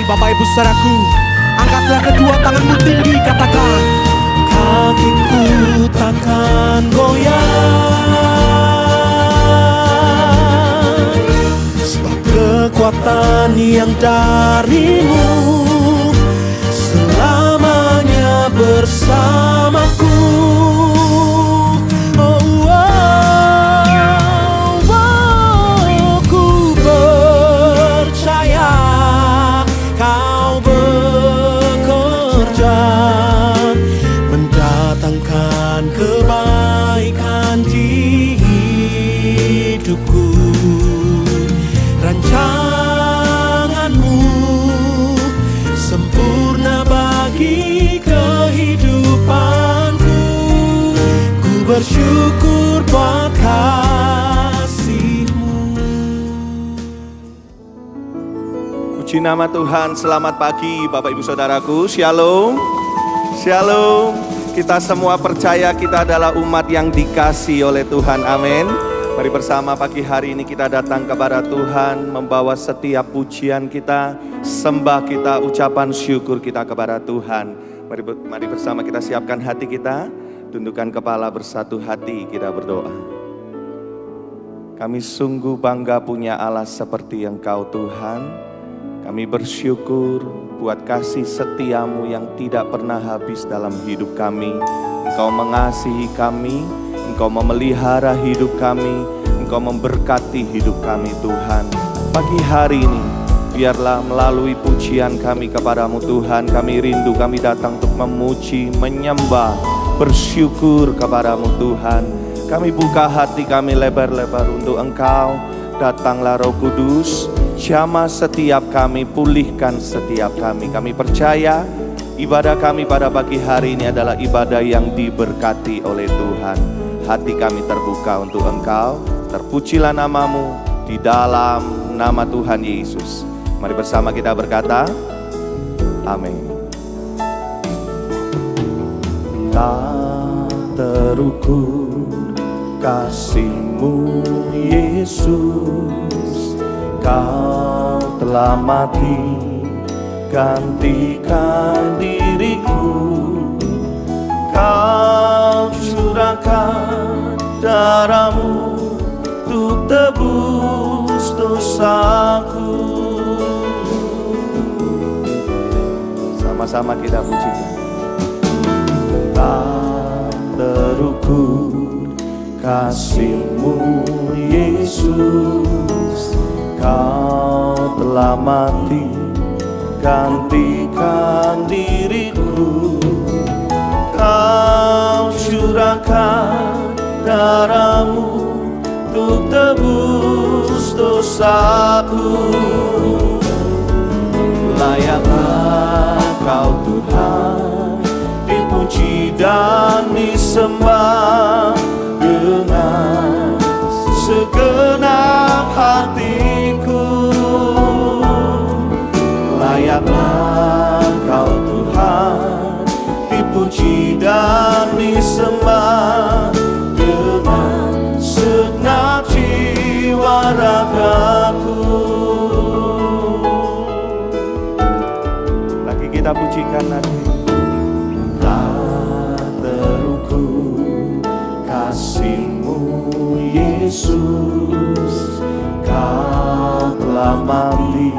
Mari Bapak Ibu Saudaraku, angkatlah kedua tanganmu tinggi, katakan, kakiku takkan goyah, sebab kekuatan yang darimu selamanya bersamaku. Ku percaya kau bekerja mendatangkan kebaikan di hidupku. Rancanganmu sempurna bagi kehidupanku. Ku bersyukur buat kasih-Mu. Puji nama Tuhan. Selamat pagi Bapak Ibu Saudaraku. Shalom. Shalom. Kita semua percaya kita adalah umat yang dikasihi oleh Tuhan. Amin. Mari bersama pagi hari ini kita datang kepada Tuhan, membawa setiap pujian kita, sembah kita, ucapan syukur kita kepada Tuhan. Mari bersama kita siapkan hati kita, tundukkan kepala, bersatu hati kita berdoa. Kami sungguh bangga punya Allah seperti Engkau Tuhan. Kami bersyukur buat kasih setiamu yang tidak pernah habis dalam hidup kami. Engkau mengasihi kami, Engkau memelihara hidup kami, Engkau memberkati hidup kami Tuhan. Pagi hari ini, biarlah melalui pujian kami kepadamu Tuhan, kami rindu, kami datang untuk memuji, menyembah, bersyukur kepadamu Tuhan. Kami buka hati kami lebar-lebar untuk Engkau. Datanglah Roh Kudus, jamah setiap kami, pulihkan setiap kami. Kami percaya ibadah kami pada pagi hari ini adalah ibadah yang diberkati oleh Tuhan. Hati kami terbuka untuk Engkau. Terpujilah nama-Mu di dalam nama Tuhan Yesus. Mari bersama kita berkata, amin. Tak terukur kasih-Mu Yesus, Kau telah mati gantikan diriku. Kau curahkan darah-Mu untuk tebus dosaku. Sama-sama kita pujikan. Tak terukur kasih-Mu Yesus, Kau telah mati gantikan diriku. Kau curahkan darah-Mu untuk tebus dosaku. Layaklah Kau Tuhan, dipuji dan disembah dengan segenap hatiku. Layaklah Kau Tuhan, dipuji dan disembah dengan segenap jiwa ragaku. Lagi kita pujikan nanti. Tak terukur kasih-Mu Yesus, Kau telah mati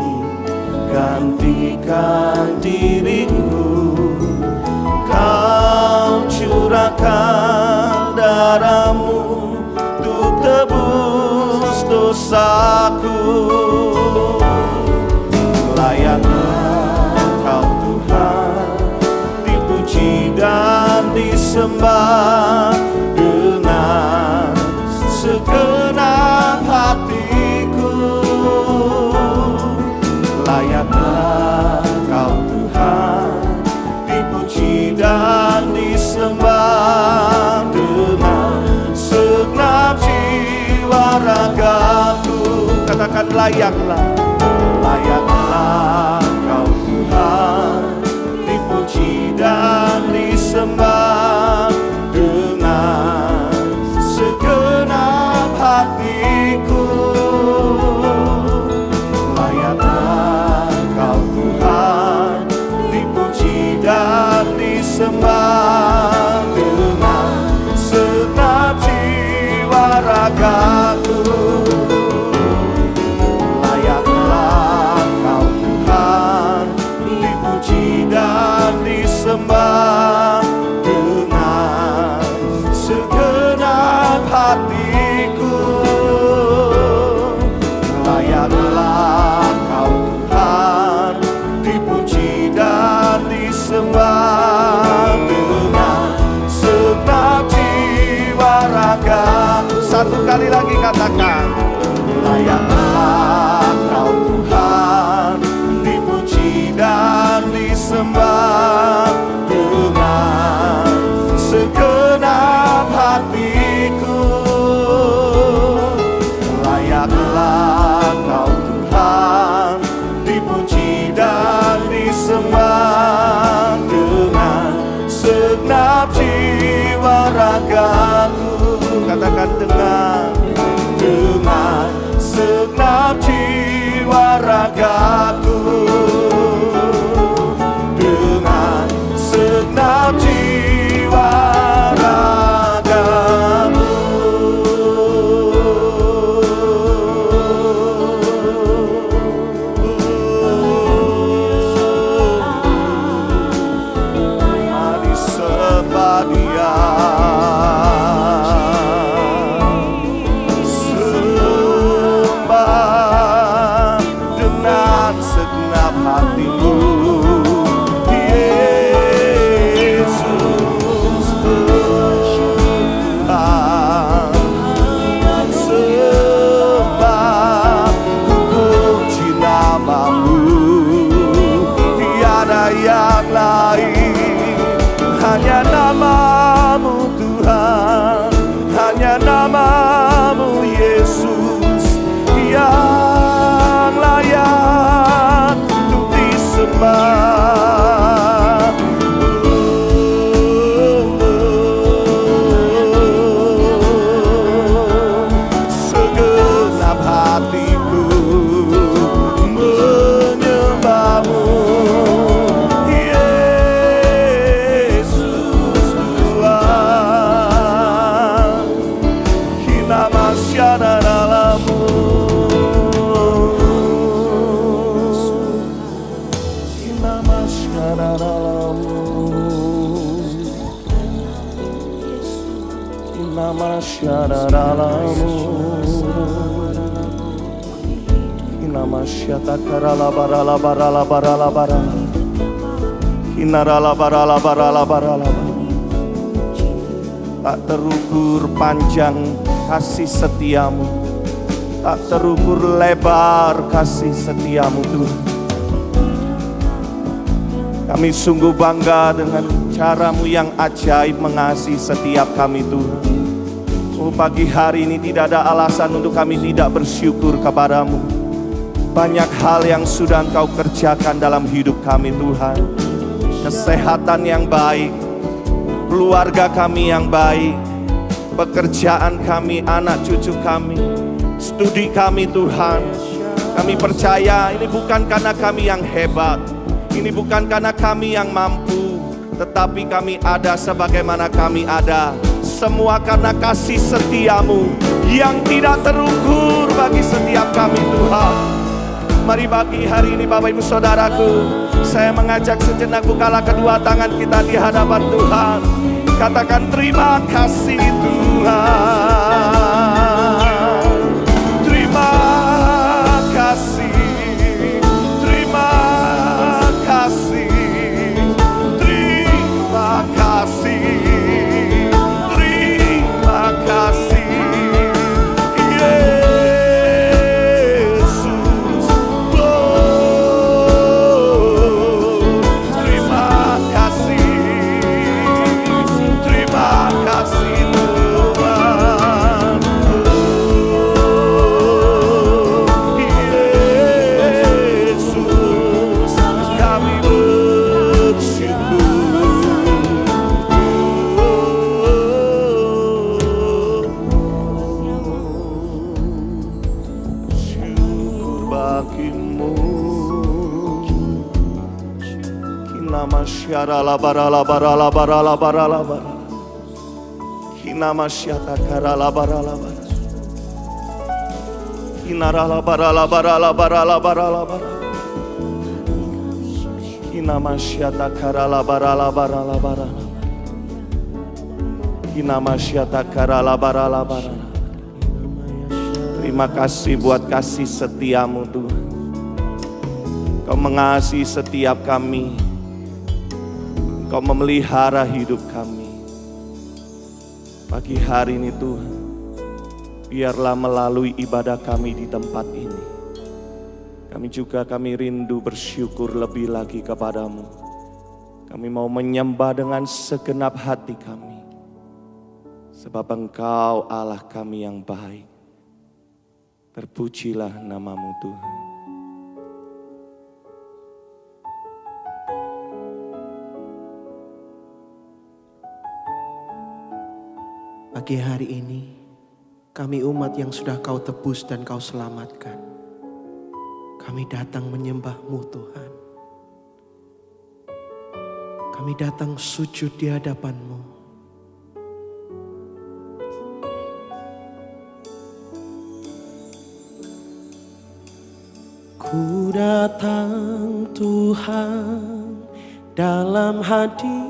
gantikan diriku. Kau curahkan darah-Mu untuk tebus dosaku. Layaklah Kau Tuhan, dipuji dan disembah dengan segenap hatiku. Layaklah Kau Tuhan, dipuji dan disembah dengan segenap jiwa ragaku. Katakan layaklah. Layaklah Kau Tuhan, dipuji dan disembah dengan segenap hatiku. Layaklah Kau Tuhan, hatiku. Layaklah Kau Tuhan, dipuji dan disembah dengan segenap jiwa raga. Satu kali lagi katakan, layaklah Kau Tuhan, dipuji dan disembah dengan segenap hatiku. Layaklah Kau Tuhan, dipuji dan disembah dengan segenap jiwa ragaku. Katakan dengan segenap jiwa ragaku, dengan segenap jiwa ragaku. Mari sembah Dia. Hatiku, Yesus Tuhan, sembah ku puji nama-Mu, tiada yang lain, hanya nama-Mu Tuhan, hanya nama-Mu Yesus yang layak sembah. Segenap hatiku menyembah-Mu, Yesus Tuhan. Hina masyada dalam-Mu, masyada dalam-Mu, inamasyata karala barala barala barala barala, inarala barala barala barala. Tak terukur panjang kasih setia-Mu, tak terukur lebar kasih setia-Mu Tuhan. Kami sungguh bangga dengan cara-Mu yang ajaib mengasihi setiap kami Tuhan. Pagi hari ini tidak ada alasan untuk kami tidak bersyukur kepada-Mu. Banyak hal yang sudah Engkau kerjakan dalam hidup kami Tuhan. Kesehatan yang baik, keluarga kami yang baik, pekerjaan kami, anak cucu kami, studi kami Tuhan. Kami percaya ini bukan karena kami yang hebat, ini bukan karena kami yang mampu, tetapi kami ada sebagaimana kami ada. Semua karena kasih setia-Mu yang tidak terukur bagi setiap kami Tuhan. Mari pagi hari ini Bapak Ibu Saudaraku, saya mengajak sejenak bukalah kedua tangan kita di hadapan Tuhan. Katakan terima kasih Tuhan. Terima kasih, terima kasih, terima kasih. Masyara barala barala barala barala barala. Hina masyata karala barala barala. Hinarala barala barala barala barala barala. Hina masyata karala barala barala barala. Terima kasih buat kasih setiamu Tuhan. Kau mengasihi setiap kami. Kau memelihara hidup kami. Pagi hari ini Tuhan, biarlah melalui ibadah kami di tempat ini, kami rindu bersyukur lebih lagi kepadamu. Kami mau menyembah dengan segenap hati kami. Sebab Engkau Allah kami yang baik. Terpujilah namamu Tuhan. Pagi hari ini, kami umat yang sudah Kau tebus dan Kau selamatkan, kami datang menyembah-Mu Tuhan. Kami datang sujud di hadapan-Mu. Ku datang Tuhan dalam hadirat-Mu,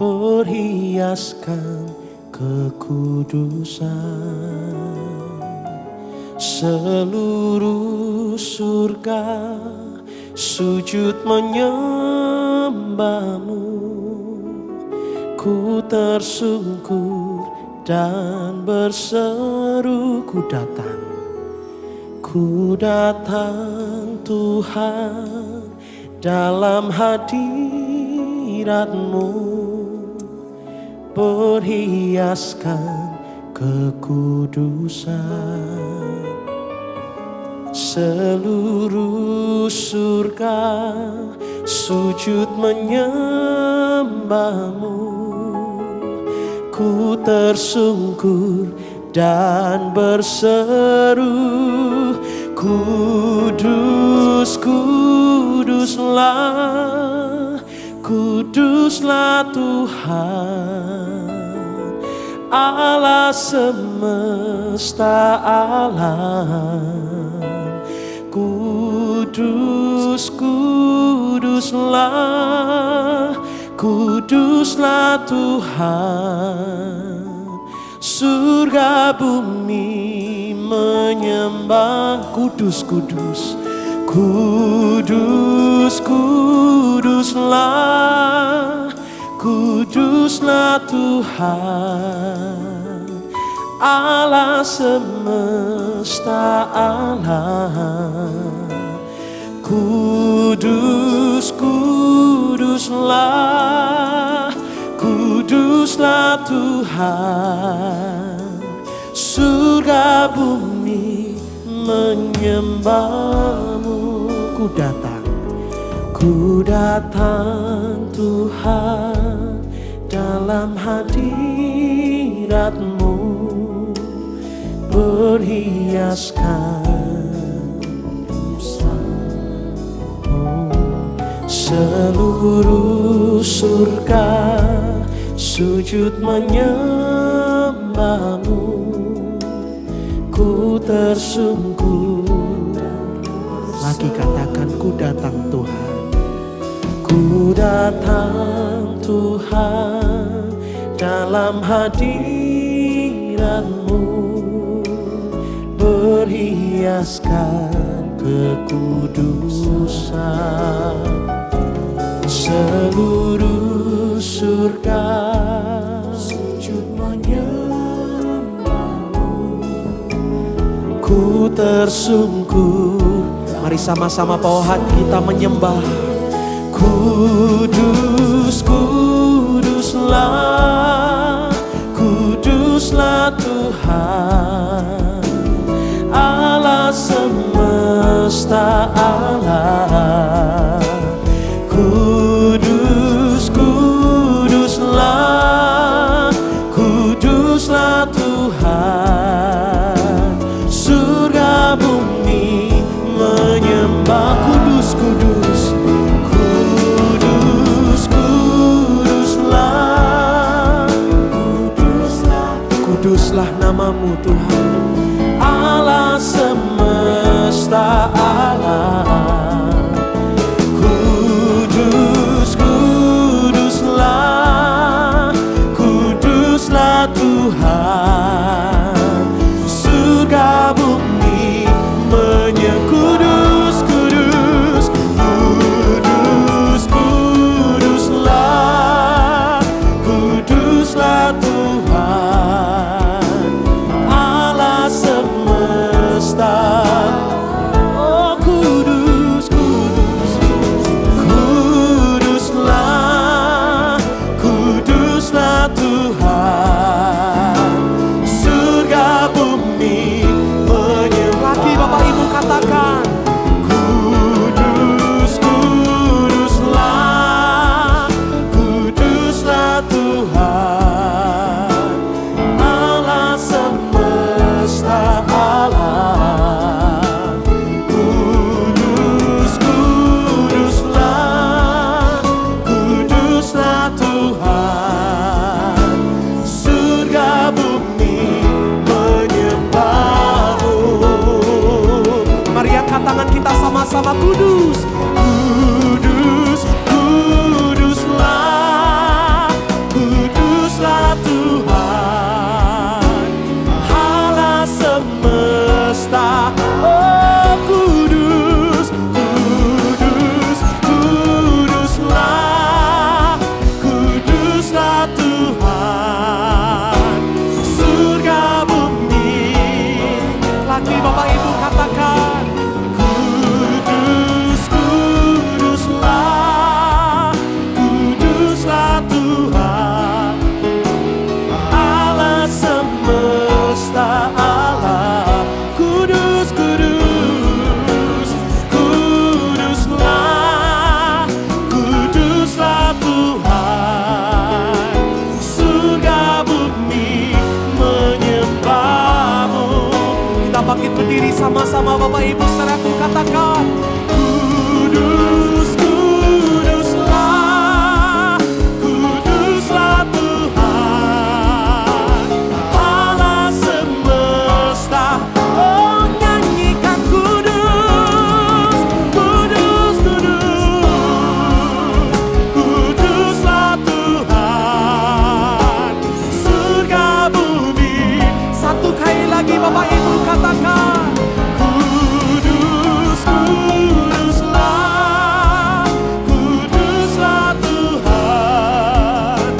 perhiaskan kekudusan. Seluruh surga sujud menyembah-Mu. Ku tersungkur dan berseru, Ku datang Tuhan dalam hadirat-Mu, perhiaskan kekudusan. Seluruh surga sujud menyembah-Mu. Ku tersungkur dan berseru, kudus, kuduslah, kuduslah Tuhan, Allah semesta alam. Kudus, kuduslah, kuduslah Tuhan, surga bumi menyembah. Kudus, kudus, kudus, kuduslah, kuduslah Tuhan, Allah semesta alam. Kudus, kuduslah, kuduslah Tuhan, surga bumi menyembah-Mu. Ku datang Tuhan dalam hadirat-Mu, perhiaskan seluruh surga sujud menyembah-Mu. Ku tersungkur, lagi katakan, ku datang Tuhan. Ku datang Tuhan dalam hadirat-Mu, perhiaskan kekudusan. Seluruh surga sujud menyembah-Mu. Ku tersungkur, mari sama-sama bawa hati kita menyembah. Kudus, kuduslah, kuduslah Tuhan, Allah semesta alam. Kudus, kuduslah, kuduslah Tuhan, surga bumi menyembah. Kudus, kudus, kudus, kuduslah, kuduslah namamu Tuhan, Allah semesta alam. Kudus, kuduslah, Kuduslah Tuhan Allah semesta. Oh kudus, kudus, kuduslah, kuduslah Tuhan. Surga bumi menyembah. Lagi Bapak Ibu katakan, kudus, kuduslah, kuduslah Tuhan Allah semesta alam. Kudus, kuduslah, kuduslah Tuhan. Surga bumi menyembahmu. Mari angkat tangan kita sama-sama. Kudus, kudus, kuduslah, kuduslah Tuhan Allah semesta. Oh kudus, kudus, kuduslah, kuduslah Tuhan. Surga bumi. Lagi Bapak Ibu katakan, kudus, kuduslah, kuduslah Tuhan Allah semesta alam. Kudus, kudus, kuduslah, kuduslah Tuhan. Surga bumi menyembahmu. Kita bangkit berdiri sama-sama Bapak Ibu, saudaraku katakan, kudus, kuduslah, kuduslah Tuhan Allah semesta. Oh nyanyikan kudus, kudus, kudus, kuduslah Tuhan. Surga bumi. Satu kali lagi Bapak Ibu katakan, kudus, kuduslah, kuduslah Tuhan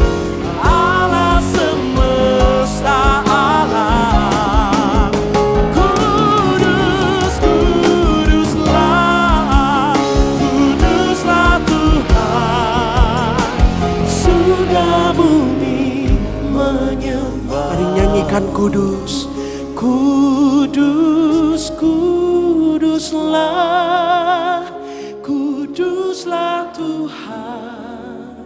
Allah semesta alam. Kudus, kuduslah, kuduslah Tuhan. Surga bumi menyembah. Mari nyanyikan kudus, kudus, kuduslah, kuduslah Tuhan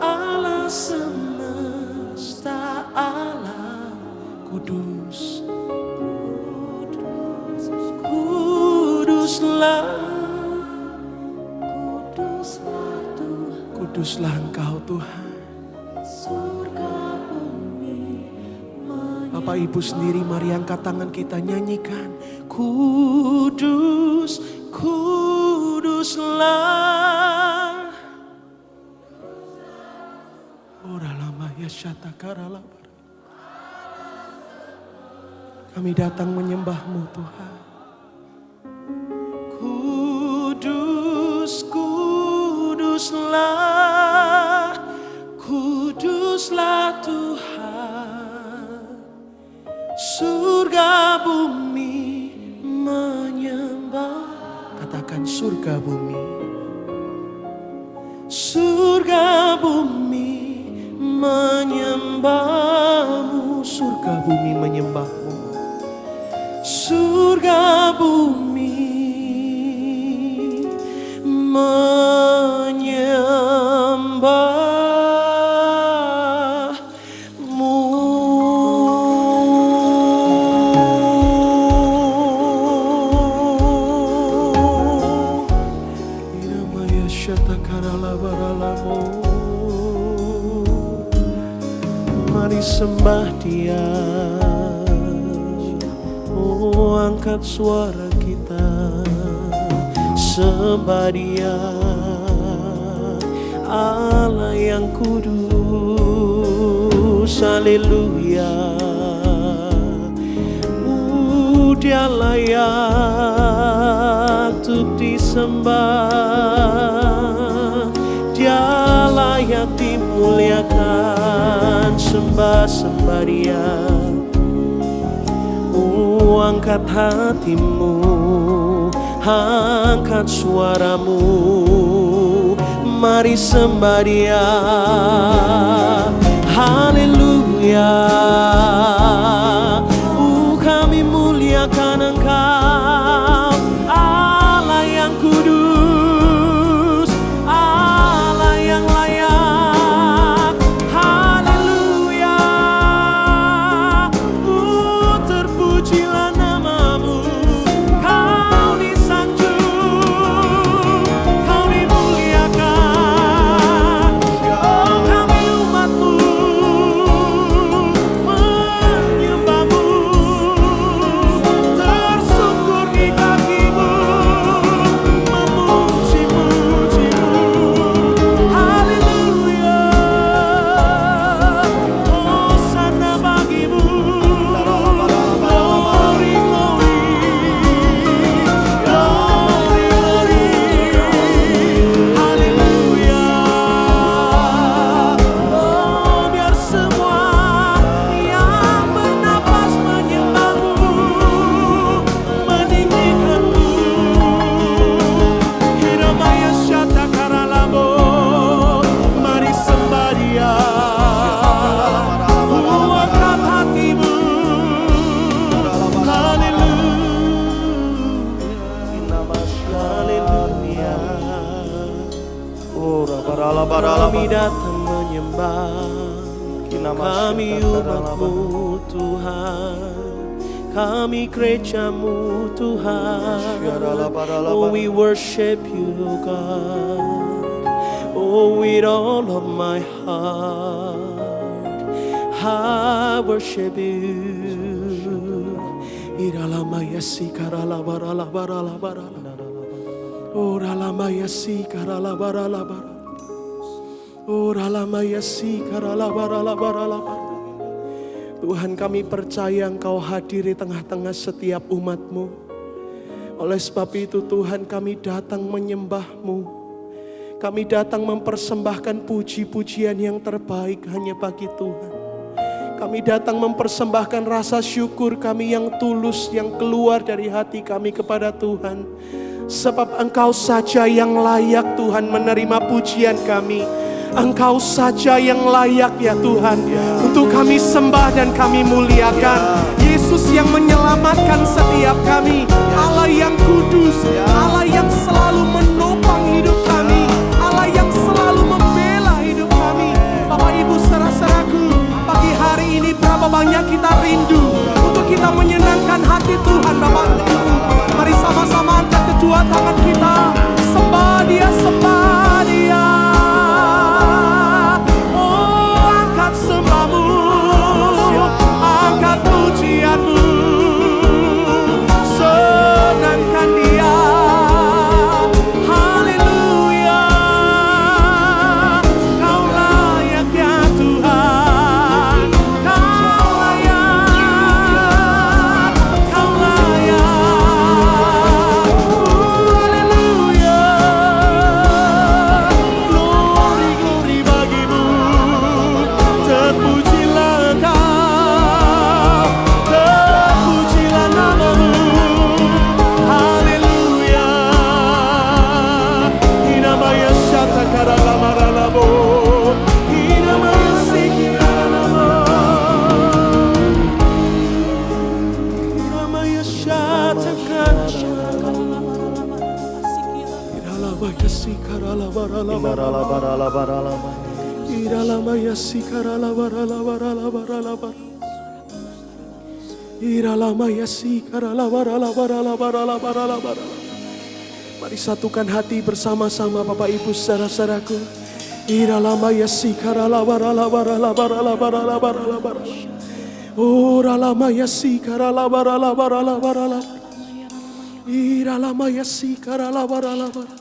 Allah semesta alam. Kudus, kudus, kuduslah, kuduslah Tuhan. Kuduslah Engkau Tuhan. Surga bumi. Bapak Ibu sendiri mari angkat tangan kita nyanyikan, kudus, kuduslah. Ora lama ya syatakara labar. Kami datang menyembah-Mu Tuhan. Kudus, kuduslah, kuduslah Tuhan. Surga bumi menyembah. Katakan surga bumi. Surga bumi menyembah-Mu. Surga bumi menyembah-Mu. Surga bumi menyembah-Mu. Iramaya syatakarala baralamu. Mari sembah Dia. Oh angkat suara kita, sembah Dia, Allah yang kudus. Haleluya. Dia layak untuk disembah, Dia layak dimuliakan. sembah Dia. Angkat hatimu, angkat suaramu, mari sembah Dia. Haleluya. Kami muliakan Engkau, Allah yang kudus, Allah yang layak. Haleluya. Terpujilah namamu, Kau disanjung, Kau dimuliakan. Oh, kami umatmu menyembahmu, tersungkur di kakimu, memuji-mujimu. Haleluya. Hosana bagimu. Glory, glory. Glory, glory. Haleluya. Oh, biar semua yang bernafas menyembahmu, meninggikanmu. Hiramaya syata karalamo, mari sembah Dia. Angkat hatimu. Haleluya. Kami datang menyembah, kami umatmu Tuhan, kami gerejamu Tuhan. Oh, we worship you God. Oh, with all of my heart I worship you. Iralamaya sikarala barala barala barala. Oralamaya sikarala barala barala. Oralamaya sikarala barala barala barala. Tuhan, kami percaya Engkau hadir di tengah-tengah setiap umat-Mu. Oleh sebab itu Tuhan, kami datang menyembah-Mu. Kami datang mempersembahkan puji-pujian yang terbaik hanya bagi Tuhan. Kami datang mempersembahkan rasa syukur kami yang tulus, yang keluar dari hati kami kepada Tuhan. Sebab Engkau saja yang layak Tuhan menerima pujian kami. Engkau saja yang layak ya Tuhan, untuk kami sembah dan kami muliakan. Yesus yang menyelamatkan setiap kami, Allah yang kudus, Allah yang selalu menopang hidup kami, Allah yang selalu membela hidup kami. Bapak Ibu saudara-saudaraku, pagi hari ini berapa banyak kita rindu untuk kita menyenangkan hati Tuhan. Bapak Ibu, mari sama-sama angkat kedua tangan kita, sembah Dia, sembah Dia. Sembahmu, angkat pujianmu, senangkan Dia. Haleluya. Kau layak ya Tuhan, Kau layak, Kau layak. Haleluya. Glory, glory bagimu. Terpujilah Kau, terpujilah namamu. Haleluya. Hinamaya syata karalamaralabo, hinamaya sikiralamo, hinamaya syata karalamaralabo, hinamaya sikaralamaralabo. Iralamaya sikarala barala barala barala barala. Iralamaya sikarala barala barala barala barala barala. Mari satukan hati bersama-sama Bapak Ibu saudara-saudaraku. Iralamaya sikarala barala barala barala barala barala barala. Oralamaya sikarala barala barala barala. Iralamaya sikarala barala barala.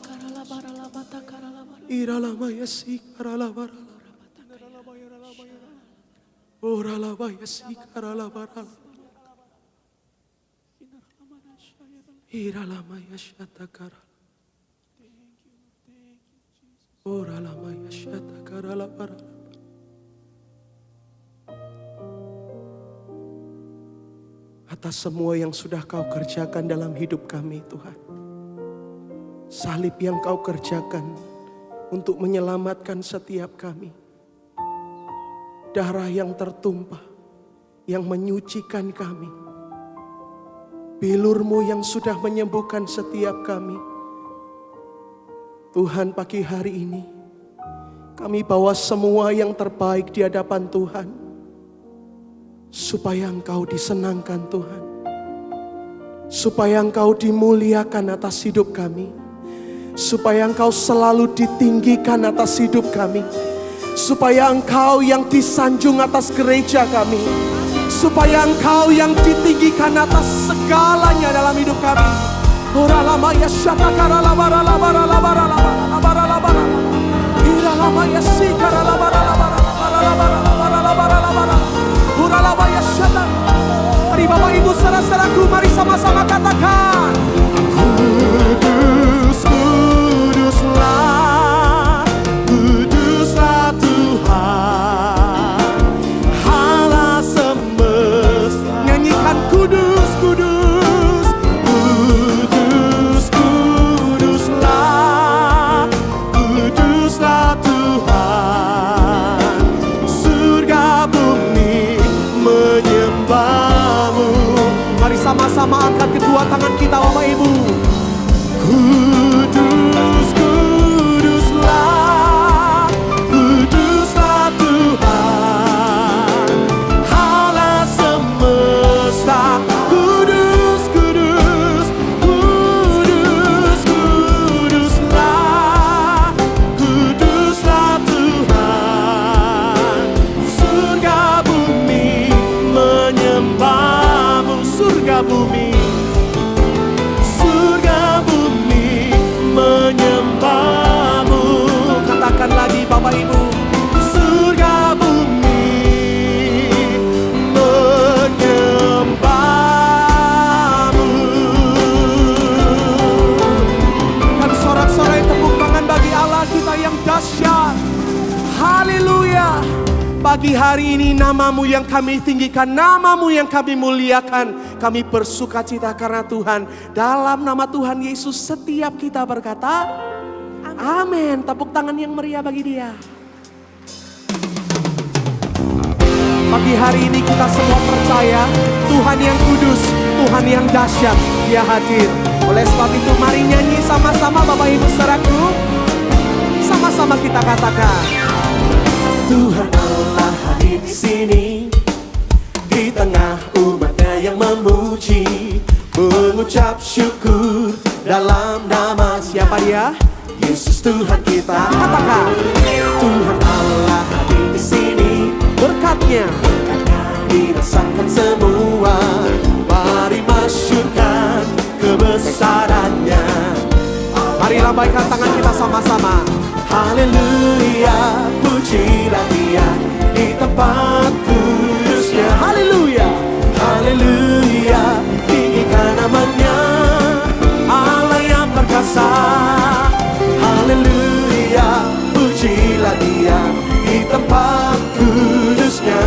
Iralamaya sikarala barala. Oralamaya sikarala barala. Iralamaya shatakara. Oralamaya shatakarala barala. atas semua yang sudah Kau kerjakan dalam hidup kami Tuhan. Salib yang Kau kerjakan untuk menyelamatkan setiap kami. Darah yang tertumpah yang menyucikan kami. Bilur-Mu yang sudah menyembuhkan setiap kami. Tuhan, pagi hari ini kami bawa semua yang terbaik di hadapan Tuhan, supaya Engkau disenangkan Tuhan, supaya Engkau dimuliakan atas hidup kami, supaya Engkau selalu ditinggikan atas hidup kami, supaya Engkau yang disanjung atas gereja kami, supaya Engkau yang ditinggikan atas segalanya dalam hidup kami. Oralamaya syatakara labara labara labara labara labara iralamaya sikara labara labara labara labara labara labara uralamaya syatak. Mari Bapak Ibu saudara-saudaraku, mari sama-sama katakan, kudus, kuduslah, kuduslah Tuhan Allah semesta. Nyanyikan kudus, kudus, kudus, kuduslah, kuduslah Tuhan. Surga bumi menyembah-Mu. Mari sama-sama angkat kedua tangan kita Bapak Ibu. Kudus, kuduslah, kuduslah Tuhan Allah semesta. Kudus, kudus, kudus, kuduslah, kuduslah Tuhan. Surga bumi menyembah-Mu. Surga bumi, surga bumi menyembah-Mu. Katakan lagi Bapak Ibu, surga bumi menyembah-Mu. Kan sorak-sorai tepuk tangan bagi Allah kita yang dahsyat. Haleluya. Pagi hari ini nama-Mu yang kami tinggikan, nama-Mu yang kami muliakan. Kami bersuka cita karena Tuhan. Dalam nama Tuhan Yesus setiap kita berkata amin. Tepuk tangan yang meriah bagi Dia. Pagi hari ini kita semua percaya Tuhan yang kudus, Tuhan yang dahsyat, Dia hadir. Oleh sebab itu mari nyanyi sama-sama Bapak Ibu saudaraku. Sama-sama kita katakan, Tuhan Allah hadir di sini, di tengah umatnya yang memuji, mengucap syukur dalam nama siapa Dia? Yesus Tuhan kita. Katakan, Tuhan Allah hadir di sini, berkatnya dirasakan semua. Mari masyurkan kebesarannya. Mari lambaikan tangan kita sama-sama. Haleluya, pujilah Dia di tempat kudusnya. Haleluya, haleluya, tinggikan namanya, Allah yang perkasa. Haleluya, pujilah Dia di tempat kudusnya.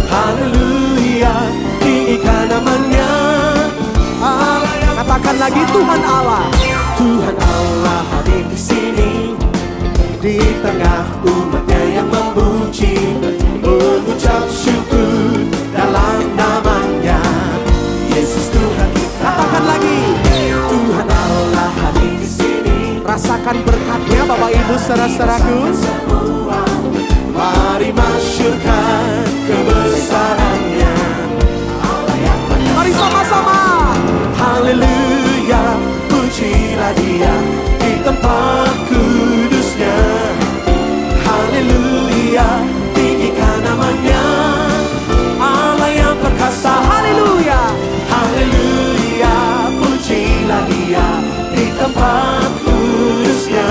Haleluya, tinggikan namanya, Allah yang katakan lagi, Tuhan Allah. Tuhan Allah hadir di sini, di tengah umatnya yang memuji, mengucap syukur dalam namanya. Yesus Tuhan kita. Katakan lagi, Tuhan Allah hadir di sini. Rasakan berkatnya Bapak Ibu saudara-saudaraku. Mari masyurkan kebesarannya. Mari sama-sama. Haleluya, pujilah Dia di tempat kudusnya. Haleluya, tinggikan namanya, Allah yang perkasa. Haleluya, haleluya, pujilah Dia di tempat kudusnya.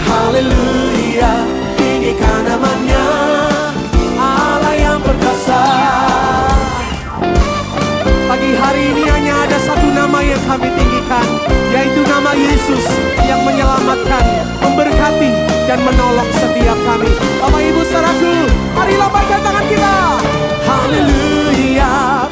Haleluya, tinggikan namanya, Allah yang perkasa. Pagi hari ini hanya ada satu nama yang kami tinggikan, yaitu nama Yesus yang menyelamatkan, memberkati, dan menolong setiap kami. Bapak Ibu saudaraku, mari lambaikan tangan kita. Haleluya,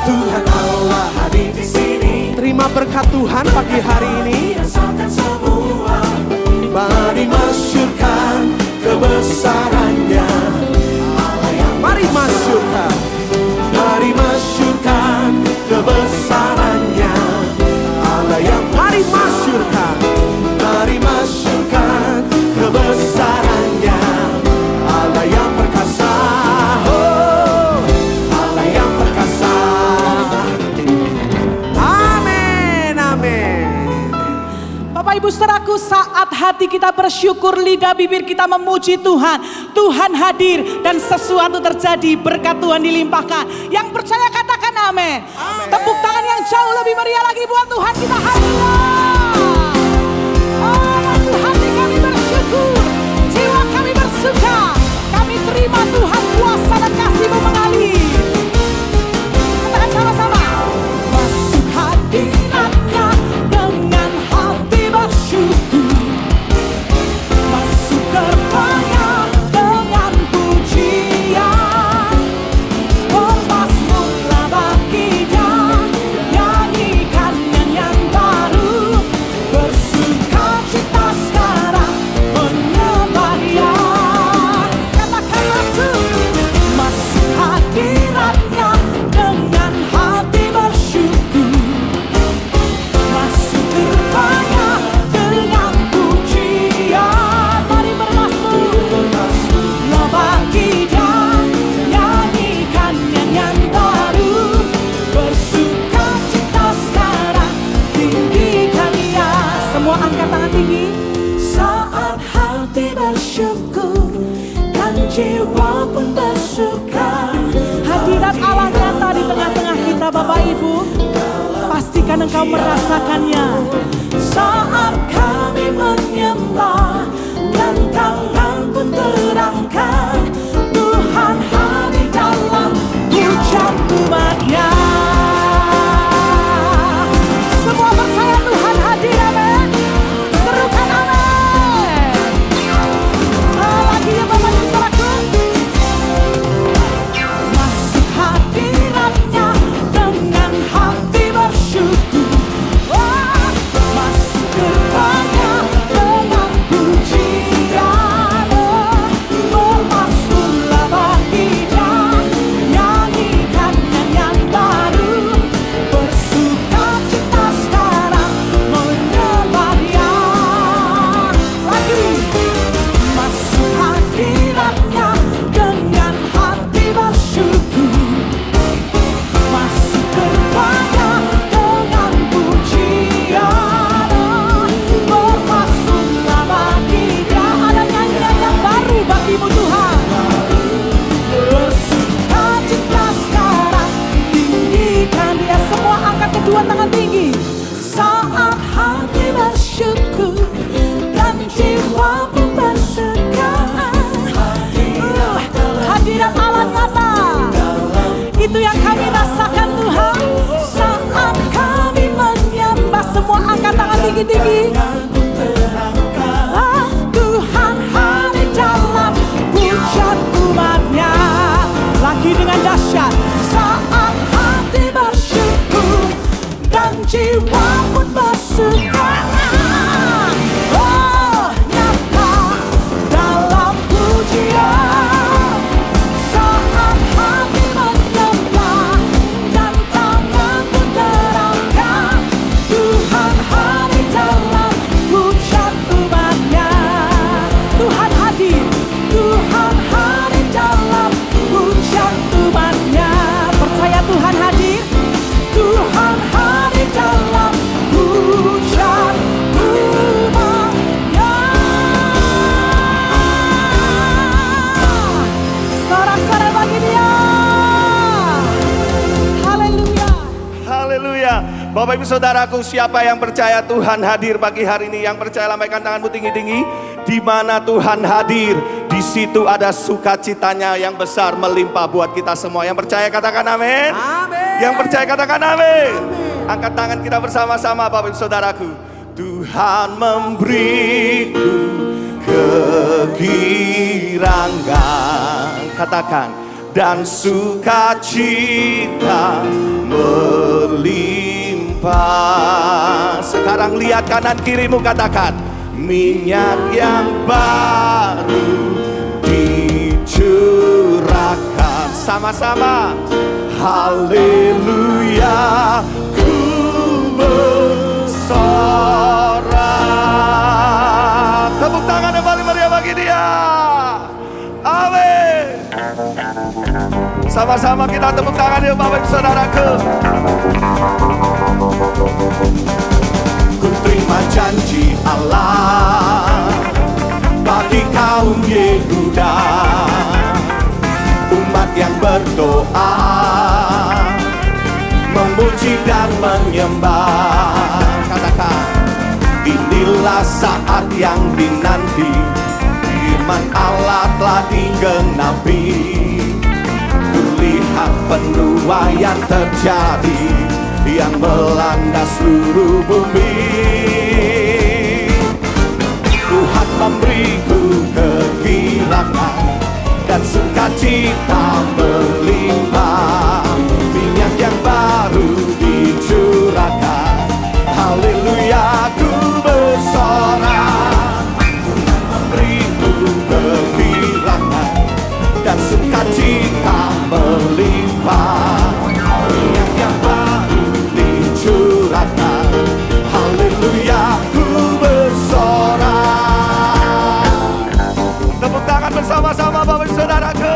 Tuhan Allah hadir di sini. Terima berkat Tuhan pagi hari ini. Mari masyurkan kebesarannya. Mari masyurkan, mari masyurkan kebesarannya. Allah yang mari masyurkan, mari masyurkan kebesarannya. Allah yang perkasa, oh, Allah yang perkasa. Amin, amin. Bapak Ibu saudaraku, saat hati kita bersyukur, lidah bibir kita memuji Tuhan, Tuhan hadir dan sesuatu terjadi, berkat Tuhan dilimpahkan. Yang percaya katakan amin. Tepuk tangan yang jauh lebih meriah lagi buat Tuhan kita hadir. Oh, hati kami bersyukur, jiwa kami bersuka, kami terima Tuhan kuasa dan kasih-Mu mengalir. Katakan sama-sama. Masuk hadirat-Nya dengan hati bersyukur, masuk gerbang-Nya dengan pujian, bermazmurlah bagi Dia, nyanyikan nyanyian baru, bersukacita sekarang menyembah Dia. Katakan masuk hadirat-Nya dengan hati bersyukur, masuk gerbang-Nya dengan pujian, mari bermazmurlah bagi Dia, nyanyikan nyanyian baru, bersukacita sekarang, tinggikan Dia. Semua angkat tangan tinggi. Saat hati bersyukur dan jiwa pun bersuka, hadirat Allah nyata di tengah-tengah kita. Bapak Ibu, pastikan engkau merasakannya. Saat kami menyembah dan tangan pun terangkat, Tuhan hadir dalam pujian umat-Nya. Semua percaya Tuhan hadir, amin. Serukan amin. Lagi ya Bapak Ibu saudaraku. Masuk hadirat-Nya dengan hati bersyukur, oh, masuk gerbang-Nya dengan pujian, oh, bermazmurlah bagi Dia, nyanyikan nyanyian baru, bersukacita sekarang menyembah Dia. Lagi. Masuk hadirat-Nya dengan hati bersyukur, masuk gerbang-Nya dengan pujian, bermazmurlah bagi Dia. Ada nyanyian yang baru bagimu Tuhan, bersukacita sekarang, tinggikan Dia. Semua angkat kedua tangan tinggi. Saat hati bersyukur dan jiwa pun bersuka, hadirat Allah nyata, itu yang kami rasakan Tuhan. Saat kami menyembah, semua angkat tangan tinggi-tinggi. Tuhan hadir dalam pujian umat-Nya. Lagi dengan dahsyat. Saat hati bersyukur dan jiwa pun bersuka, oh, nyata dalam pujian. Saat hati menyembah dan tangan pun terangkat, Tuhan hadir dalam pujian umat-Nya. Tuhan hadir, Tuhan hadir dalam pujian umat-Nya. Percaya Tuhan hadir, Tuhan hadir dalam pujian umat-Nya. Sorak-sorai bagi Dia. Haleluya. Haleluya. Bapak Ibu Saudaraku, siapa yang percaya Tuhan hadir pagi hari ini? Yang percaya lambaikan tanganmu tinggi-tinggi. Di mana Tuhan hadir, di situ ada sukacitanya yang besar melimpah buat kita semua. Yang percaya katakan amin. Amin. Yang percaya katakan amin. Angkat tangan kita bersama-sama Bapak Ibu Saudaraku. Tuhan memberiku kegirangan, katakan, dan sukacita sekarang lihat kanan kirimu, katakan minyak yang baru dicurahkan. Sama-sama, haleluya, ku bersorak. Tepuk tangan yang paling meriah bagi dia. Amin. Sama-sama kita tepuk tangan ya Bapak Ibu Saudaraku. Ku terima janji Allah bagi kaum Yehuda, umat yang berdoa, memuji dan menyembah. Katakan, inilah saat yang dinanti, firman Allah telah digenapi. Kulihat penuaian terjadi yang melanda seluruh bumi. Tuhan memberiku kegirangan dan sukacita melimpah. Minyak yang baru dicurahkan, haleluya, ku bersorak. Tuhan memberiku kegirangan dan sukacita melimpah. Minyak yang baru dicurahkan, haleluya, ku bersorak. Tepuk tangan bersama-sama Bapak Saudaraku.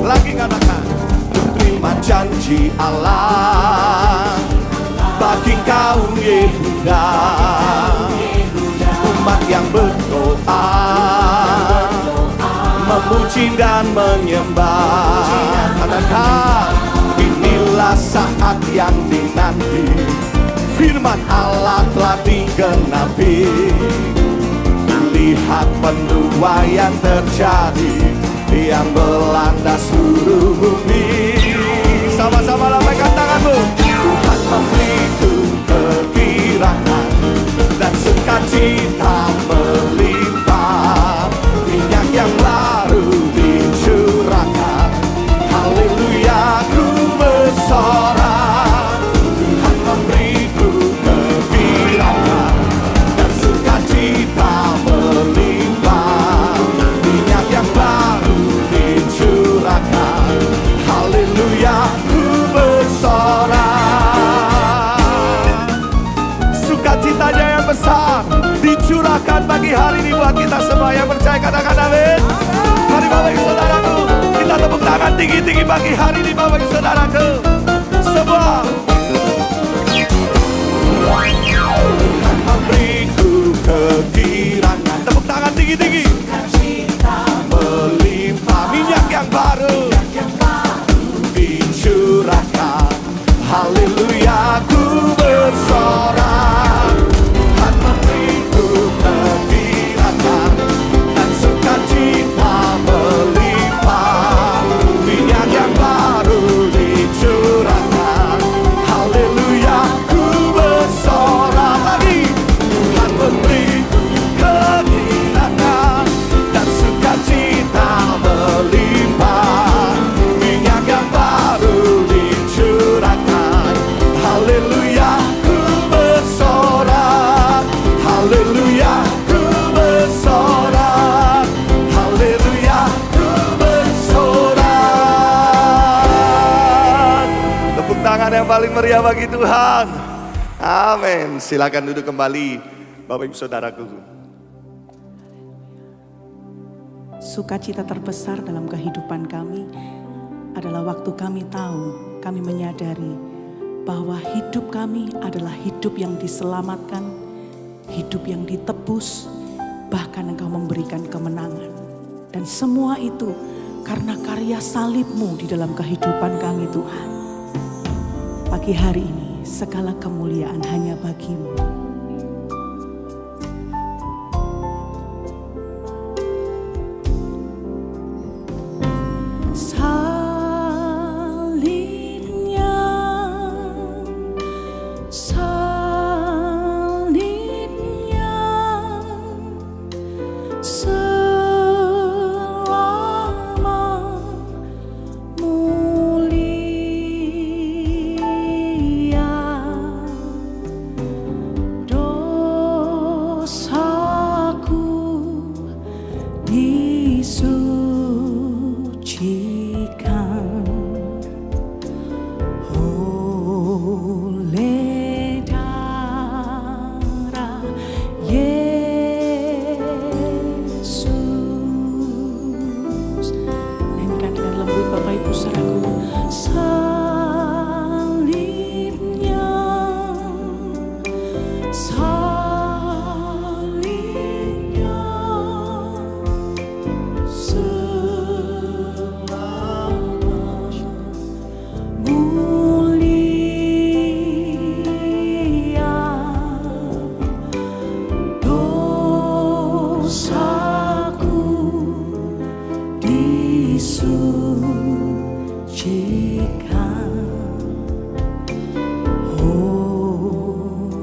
Lagi katakan, terima janji Allah bagi kaum Yehuda, umat yang berdoa, memuji dan menyembah. Katakan, inilah saat yang dinanti, firman Allah telah digenapi. Lihat penuaian terjadi yang melanda seluruh bumi. Sama-sama lambaikan tanganmu. Tuhan memberiku kegirangan dan sukacita melimpah. Minyak yang baru dicurahkan, haleluya, ku bersorak. Tuhan memberiku kegirangan dan sukacita melimpah. Minyak yang baru dicurahkan, haleluya, ku bersorak. Sukacitanya yang besar dicurahkan pagi hari ini buat kita semua yang percaya, katakan amin. Mari Bapak Ibu Saudaraku, kita tepuk tangan tinggi-tinggi pagi hari ini Bapak Ibu Saudaraku. Semua Tuhan memberiku kegirangan, tepuk tangan tinggi-tinggi. Melimpah, minyak yang baru dicurahkan, haleluya, ku bersorak. Tuhan memberiku kegirangan dan sukacita melimpah. Minyak yang baru dicurahkan, haleluya, ku bersorak lagi. Tuhan memberiku kegirangan dan sukacita melimpah. Minyak yang baru dicurahkan, haleluya, ku bersorak. Haleluya, ku bersorak. Haleluya, ku bersorak. Tepuk tangan yang paling meriah bagi Tuhan. Amin. Silakan duduk kembali Bapak Ibu Saudaraku. Sukacita terbesar dalam kehidupan kami adalah waktu kami tahu, kami menyadari bahwa hidup kami adalah hidup yang diselamatkan, hidup yang ditebus, bahkan Engkau memberikan kemenangan. Dan semua itu karena karya salib-Mu di dalam kehidupan kami Tuhan. Pagi hari ini segala kemuliaan hanya bagi-Mu.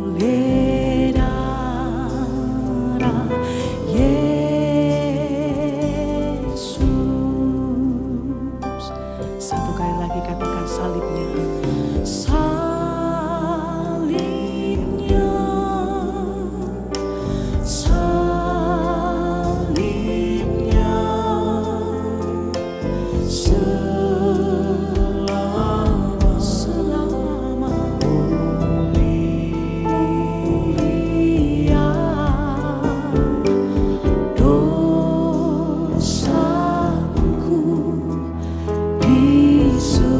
oleh darah Yesus. Satu kali lagi katakan salibnya. Salibnya, salibnya, selama mulia dosaku disucikan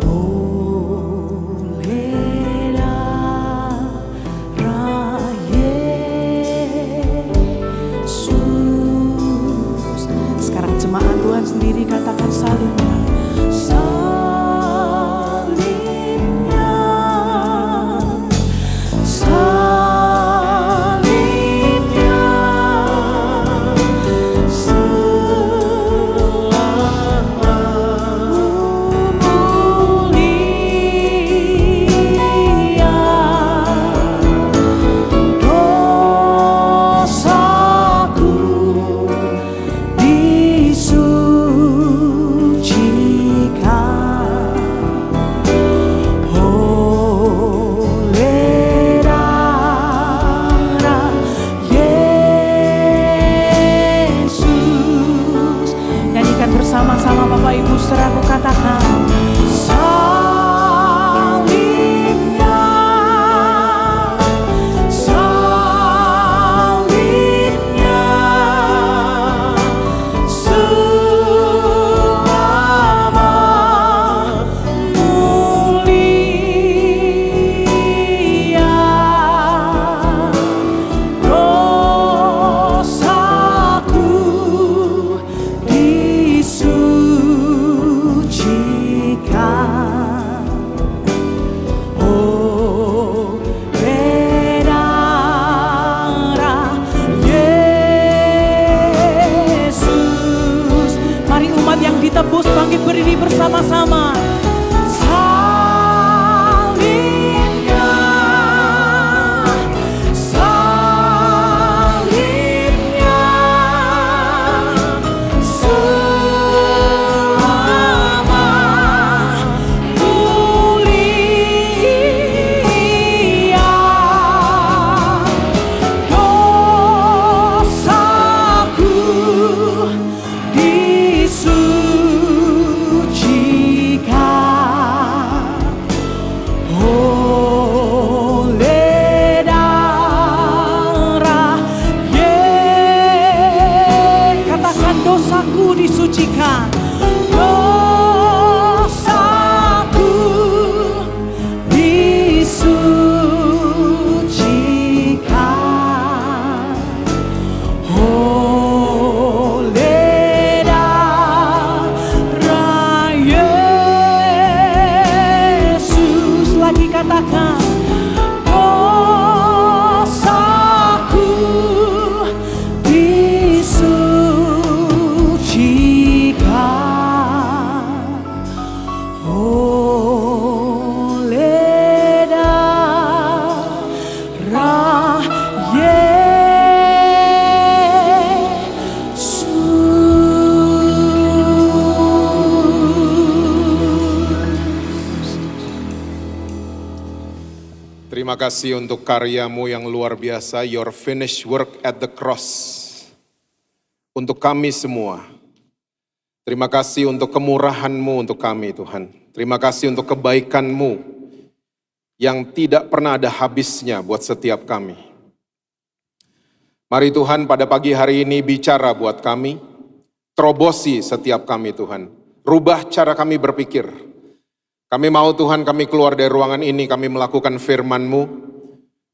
oleh darah Yesus. Sekarang jemaat Tuhan sendiri katakan salibnya. Salibnya, salibnya, selama mulia dosaku disucikan oleh darah Yesus. Nyanyikan bersama-sama Bapak Ibu, saudaraku, katakan salibnya, salibnya, selama mulia dosaku disucikan oleh darah Yesus. Mari umat yang ditebus bangkit berdiri bersama-sama. Salibnya, salibnya, selama mulia dosaku disucikan oleh darah Yesus. Katakan dosaku disucikan, dosaku disucikan oleh darah Yesus. Lagi katakan dosaku disucikan oleh darah Yesus. Terima kasih untuk karyamu yang luar biasa, your finished work at the cross. Untuk kami semua. Terima kasih untuk kemurahan-Mu untuk kami Tuhan. Terima kasih untuk kebaikan-Mu yang tidak pernah ada habisnya buat setiap kami. Mari Tuhan pada pagi hari ini bicara buat kami. Terobosi setiap kami Tuhan. Rubah cara kami berpikir. Kami mau Tuhan, kami keluar dari ruangan ini, kami melakukan firman-Mu.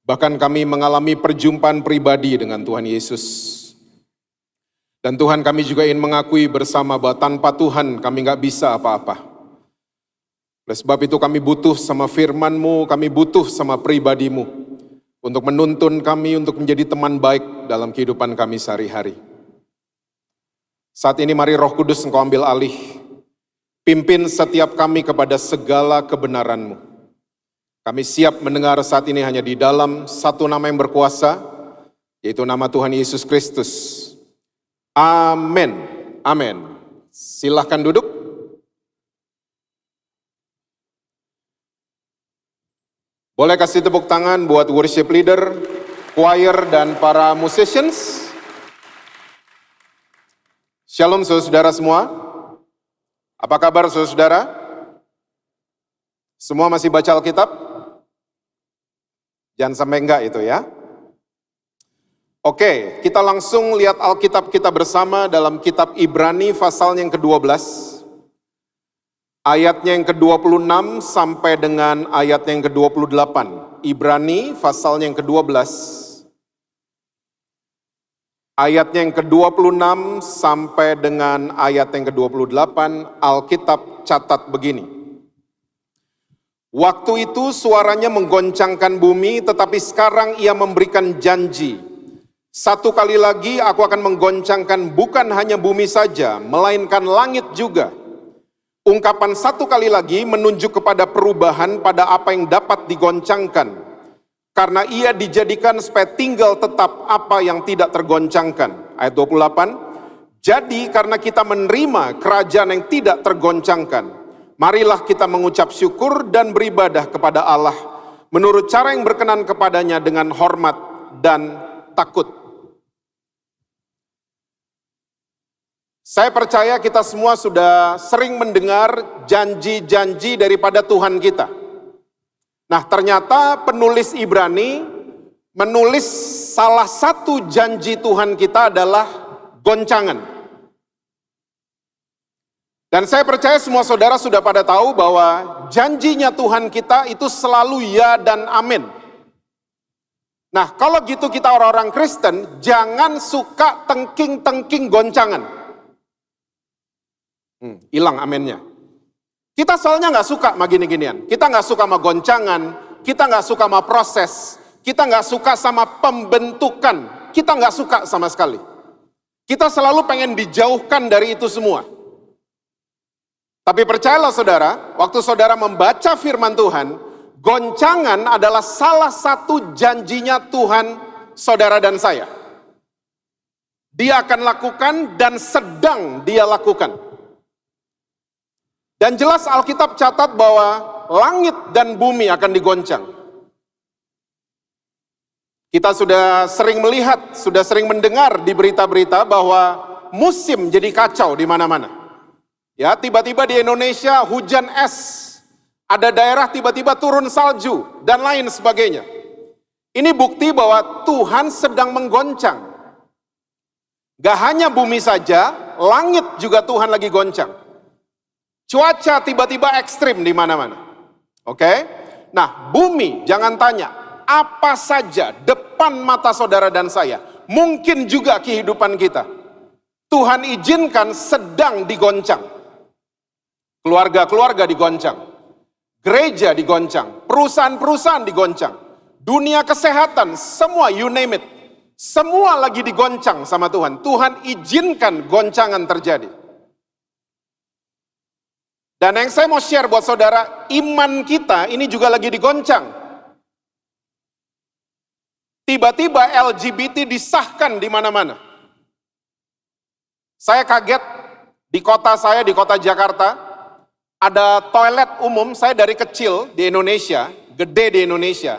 Bahkan kami mengalami perjumpaan pribadi dengan Tuhan Yesus. Dan Tuhan, kami juga ingin mengakui bersama bahwa tanpa Tuhan kami gak bisa apa-apa. Oleh sebab itu kami butuh sama firman-Mu, kami butuh sama pribadi-Mu. Untuk menuntun kami untuk menjadi teman baik dalam kehidupan kami sehari-hari. Saat ini mari Roh Kudus Engkau ambil alih. Pimpin setiap kami kepada segala kebenaran-Mu. Kami siap mendengar saat ini hanya di dalam satu nama yang berkuasa, yaitu nama Tuhan Yesus Kristus. Amin. Amin. Silahkan duduk. Boleh kasih tepuk tangan buat worship leader, choir, dan para musicians. Shalom saudara semua. Apa kabar saudara? Semua masih baca Alkitab? Jangan sampai enggak itu ya. Oke, kita langsung lihat Alkitab kita bersama dalam kitab Ibrani pasal yang ke-12. Ayatnya yang ke-26 sampai dengan ayatnya yang ke-28. Ibrani pasal yang ke-12. Ayatnya yang ke-26 sampai dengan ayat yang ke-28, Alkitab catat begini. Waktu itu suaranya menggoncangkan bumi, tetapi sekarang ia memberikan janji. Satu kali lagi aku akan menggoncangkan bukan hanya bumi saja, melainkan langit juga. Ungkapan satu kali lagi menunjuk kepada perubahan pada apa yang dapat digoncangkan. Karena ia dijadikan supaya tinggal tetap apa yang tidak tergoncangkan. Ayat 28, jadi karena kita menerima kerajaan yang tidak tergoncangkan, marilah kita mengucap syukur dan beribadah kepada Allah, menurut cara yang berkenan kepadanya dengan hormat dan takut. Saya percaya kita semua sudah sering mendengar janji-janji daripada Tuhan kita. Nah, ternyata penulis Ibrani menulis salah satu janji Tuhan kita adalah goncangan. Dan saya percaya semua saudara sudah pada tahu bahwa janjinya Tuhan kita itu selalu ya dan amin. Nah, kalau gitu kita orang-orang Kristen jangan suka tengking-tengking goncangan. Hilang aminnya. Kita soalnya nggak suka sama gini-ginian. Kita nggak suka sama goncangan, kita nggak suka sama proses, kita nggak suka sama pembentukan, kita nggak suka sama sekali. Kita selalu pengen dijauhkan dari itu semua. Tapi percayalah saudara, waktu saudara membaca firman Tuhan, goncangan adalah salah satu janjinya Tuhan saudara dan saya. Dia akan lakukan dan sedang dia lakukan. Dan jelas Alkitab catat bahwa langit dan bumi akan digoncang. Kita sudah sering melihat, sudah sering mendengar di berita-berita bahwa musim jadi kacau di mana-mana. Ya, tiba-tiba di Indonesia hujan es, ada daerah tiba-tiba turun salju dan lain sebagainya. Ini bukti bahwa Tuhan sedang menggoncang. Gak hanya bumi saja, langit juga Tuhan lagi goncang. Cuaca tiba-tiba ekstrim di mana-mana. Oke? Nah, bumi jangan tanya, apa saja depan mata saudara dan saya, mungkin juga kehidupan kita, Tuhan izinkan sedang digoncang. Keluarga-keluarga digoncang, gereja digoncang, perusahaan-perusahaan digoncang, dunia kesehatan, semua you name it. Semua lagi digoncang sama Tuhan. Tuhan izinkan goncangan terjadi. Dan yang saya mau share buat saudara, iman kita ini juga lagi digoncang. Tiba-tiba LGBT disahkan di mana-mana. Saya kaget di kota saya, di kota Jakarta, ada toilet umum. Saya dari kecil di Indonesia, gede di Indonesia.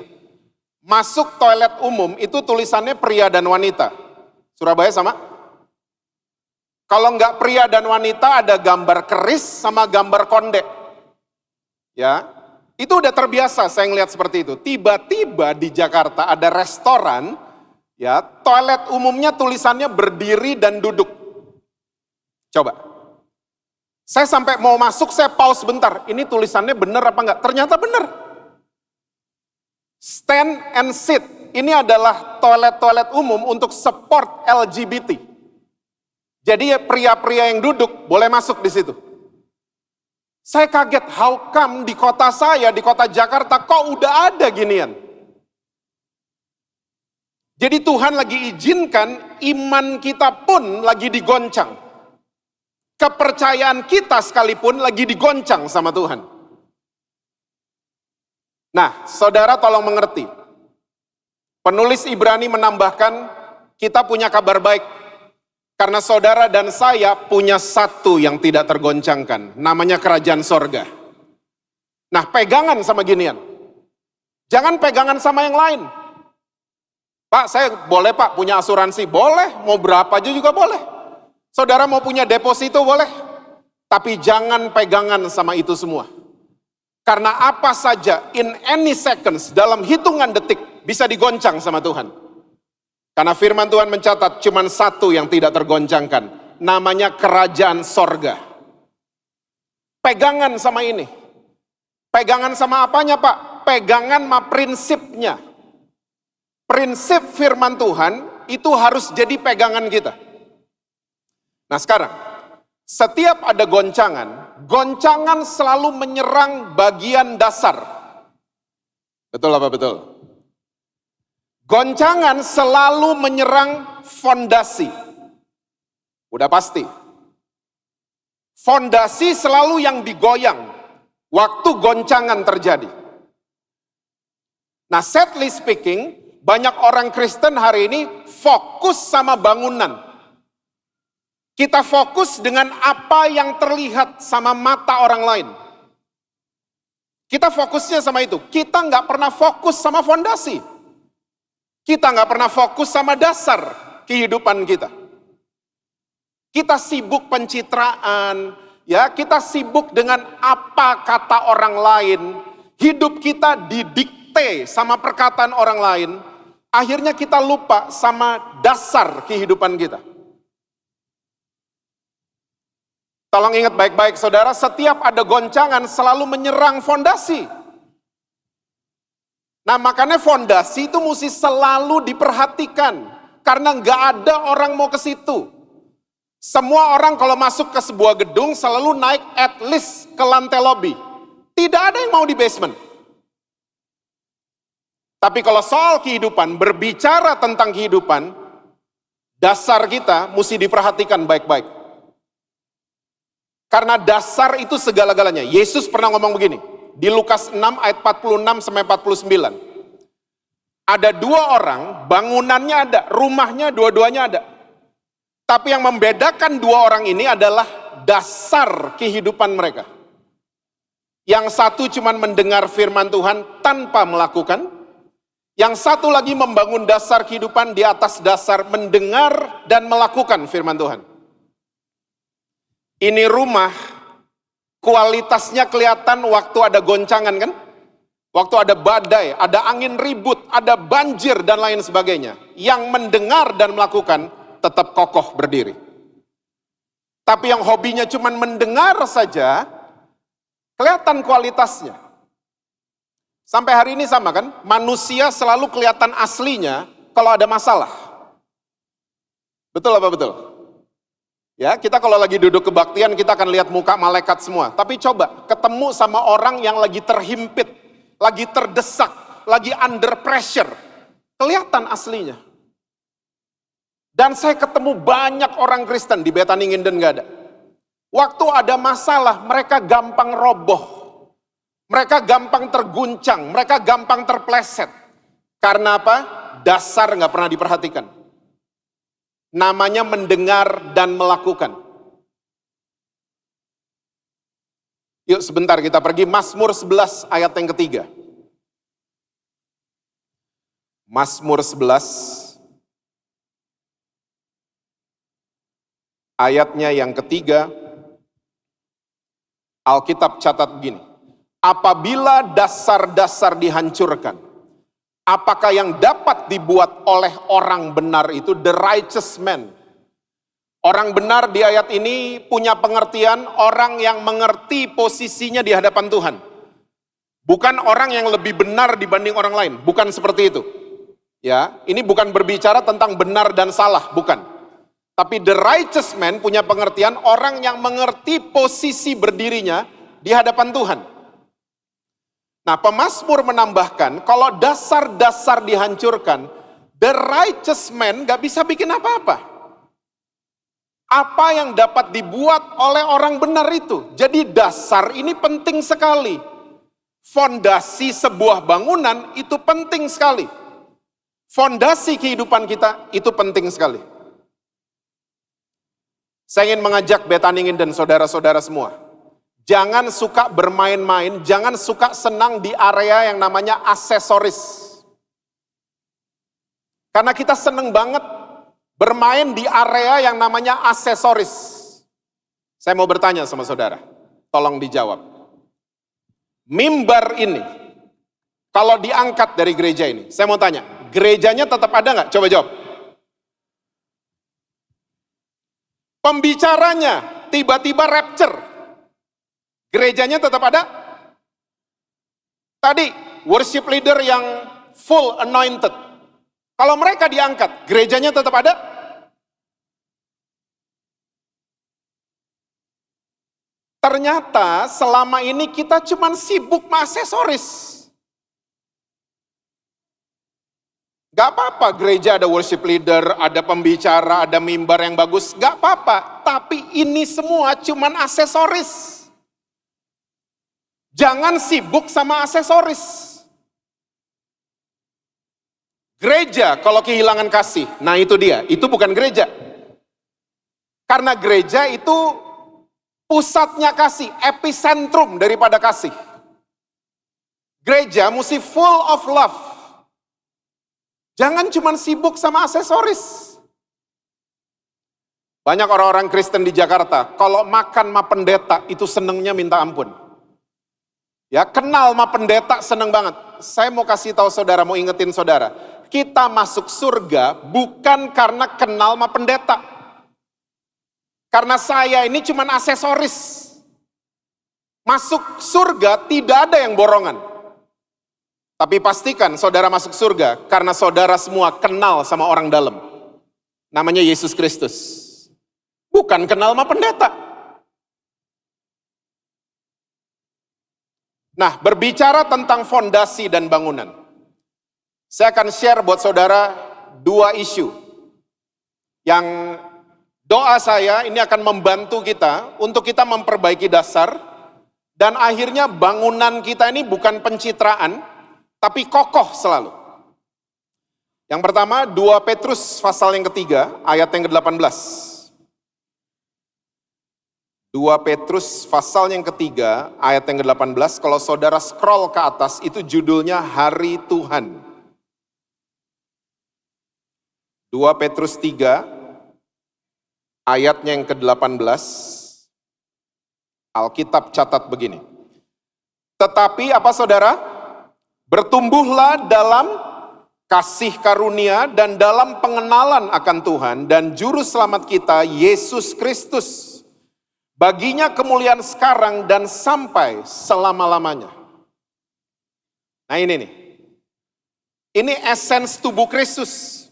Masuk toilet umum itu tulisannya pria dan wanita. Surabaya sama? Kalau enggak pria dan wanita ada gambar keris sama gambar konde. Ya, itu udah terbiasa saya ngeliat seperti itu. Tiba-tiba di Jakarta ada restoran, ya, toilet umumnya tulisannya berdiri dan duduk. Coba. Saya sampai mau masuk, saya pause bentar. Ini tulisannya bener apa enggak? Ternyata bener. Stand and sit. Ini adalah toilet-toilet umum untuk support LGBT. Jadi pria-pria yang duduk boleh masuk di situ. Saya kaget, how come di kota saya, di kota Jakarta, kok udah ada ginian? Jadi Tuhan lagi izinkan iman kita pun lagi digoncang. kepercayaan kita sekalipun lagi digoncang sama Tuhan. Nah, saudara tolong mengerti. Penulis Ibrani menambahkan, kita punya kabar baik. Karena saudara dan saya punya satu yang tidak tergoncangkan. Namanya kerajaan sorga. Nah, pegangan sama ginian. Jangan pegangan sama yang lain. Pak, saya boleh Pak punya asuransi? Boleh, mau berapa aja juga boleh. Saudara mau punya deposito? Boleh. Tapi jangan pegangan sama itu semua. Karena apa saja, in any seconds, dalam hitungan detik, bisa digoncang sama Tuhan. Karena firman Tuhan mencatat, cuma satu yang tidak tergoncangkan. Namanya kerajaan sorga. Pegangan sama ini. Pegangan sama apanya Pak? Pegangan sama prinsipnya. Prinsip firman Tuhan itu harus jadi pegangan kita. Nah sekarang, setiap ada goncangan, goncangan selalu menyerang bagian dasar. Betul apa betul? Goncangan selalu menyerang fondasi. Udah pasti. Fondasi selalu yang digoyang waktu goncangan terjadi. Nah, sadly speaking, banyak orang Kristen hari ini fokus sama bangunan. Kita fokus dengan apa yang terlihat sama mata orang lain. Kita fokusnya sama itu. Kita nggak pernah fokus sama fondasi. Kita nggak pernah fokus sama dasar kehidupan kita. Kita sibuk pencitraan, ya, kita sibuk dengan apa kata orang lain. Hidup kita didikte sama perkataan orang lain. Akhirnya kita lupa sama dasar kehidupan kita. Tolong ingat baik-baik saudara, setiap ada goncangan selalu menyerang fondasi. Nah makanya fondasi itu mesti selalu diperhatikan. Karena nggak ada orang mau ke situ. Semua orang kalau masuk ke sebuah gedung selalu naik at least ke lantai lobby. Tidak ada yang mau di basement. Tapi kalau soal kehidupan, berbicara tentang kehidupan, dasar kita mesti diperhatikan baik-baik. Karena dasar itu segala-galanya. Yesus pernah ngomong begini, di Lukas 6 ayat 46 sampai 49. Ada dua orang, bangunannya ada, rumahnya dua-duanya ada. Tapi yang membedakan dua orang ini adalah dasar kehidupan mereka. Yang satu cuma mendengar firman Tuhan tanpa melakukan. Yang satu lagi membangun dasar kehidupan di atas dasar mendengar dan melakukan firman Tuhan. Ini rumah, kualitasnya kelihatan waktu ada goncangan kan? Waktu ada badai, ada angin ribut, ada banjir dan lain sebagainya. Yang mendengar dan melakukan tetap kokoh berdiri. Tapi yang hobinya cuma mendengar saja, kelihatan kualitasnya. Sampai hari ini sama kan? Manusia selalu kelihatan aslinya kalau ada masalah. Betul apa betul? Ya, kita kalau lagi duduk kebaktian kita akan lihat muka malaikat semua. Tapi coba ketemu sama orang yang lagi terhimpit, lagi terdesak, lagi under pressure. Kelihatan aslinya. Dan saya ketemu banyak orang Kristen di Betani Nginden gak ada. Waktu ada masalah mereka gampang roboh. Mereka gampang terguncang, mereka gampang terpleset. Karena apa? Dasar gak pernah diperhatikan. Namanya mendengar dan melakukan. Yuk sebentar kita pergi Mazmur 11 ayat yang ketiga. Mazmur 11 ayatnya yang ketiga. Alkitab catat begini. Apabila dasar-dasar dihancurkan, apakah yang dapat dibuat oleh orang benar itu? The righteous man. Orang benar di ayat ini punya pengertian orang yang mengerti posisinya di hadapan Tuhan. Bukan orang yang lebih benar dibanding orang lain, bukan seperti itu. Ya, ini bukan berbicara tentang benar dan salah, bukan. Tapi the righteous man punya pengertian orang yang mengerti posisi berdirinya di hadapan Tuhan. Nah, pemazmur menambahkan, kalau dasar-dasar dihancurkan, the righteous man gak bisa bikin apa-apa. Apa yang dapat dibuat oleh orang benar itu. Jadi dasar ini penting sekali. Fondasi sebuah bangunan itu penting sekali. Fondasi kehidupan kita itu penting sekali. Saya ingin mengajak Betaningin dan saudara-saudara semua. Jangan suka bermain-main, jangan suka senang di area yang namanya aksesoris. Karena kita senang banget bermain di area yang namanya aksesoris. Saya mau bertanya sama saudara, tolong dijawab. Mimbar ini, kalau diangkat dari gereja ini, saya mau tanya, gerejanya tetap ada nggak? Coba jawab. Pembicaranya tiba-tiba rapture, gerejanya tetap ada? Tadi, worship leader yang full anointed, kalau mereka diangkat, gerejanya tetap ada? Ternyata selama ini kita cuma sibuk aksesoris. Gak apa-apa gereja ada worship leader, ada pembicara, ada mimbar yang bagus. Gak apa-apa, tapi ini semua cuma aksesoris. Jangan sibuk sama aksesoris. Gereja kalau kehilangan kasih, nah itu dia, itu bukan gereja. Karena gereja itu pusatnya kasih, epicentrum daripada kasih. Gereja mesti full of love. Jangan cuma sibuk sama aksesoris. Banyak orang-orang Kristen di Jakarta, kalau makan sama pendeta itu senengnya minta ampun. Ya, kenal sama pendeta seneng banget. Saya mau kasih tahu saudara, mau ingetin saudara. Kita masuk surga bukan karena kenal sama pendeta. Karena saya ini cuma aksesoris. Masuk surga tidak ada yang borongan. Tapi pastikan saudara masuk surga karena saudara semua kenal sama orang dalam. Namanya Yesus Kristus. Bukan kenal sama pendeta. Nah, berbicara tentang fondasi dan bangunan. Saya akan share buat saudara 2 isu. Yang doa saya ini akan membantu kita untuk kita memperbaiki dasar. Dan akhirnya bangunan kita ini bukan pencitraan, tapi kokoh selalu. Yang pertama, 2 Petrus pasal yang ketiga, ayat yang ke-18. 2 Petrus pasal yang ketiga, ayat yang ke-18. Kalau saudara scroll ke atas, itu judulnya Hari Tuhan. 2 Petrus 3, ayatnya yang ke-18. Alkitab catat begini. Tetapi apa saudara? Bertumbuhlah dalam kasih karunia dan dalam pengenalan akan Tuhan dan Juru Selamat kita, Yesus Kristus. Baginya kemuliaan sekarang dan sampai selama-lamanya. Nah ini nih. Ini esens tubuh Kristus.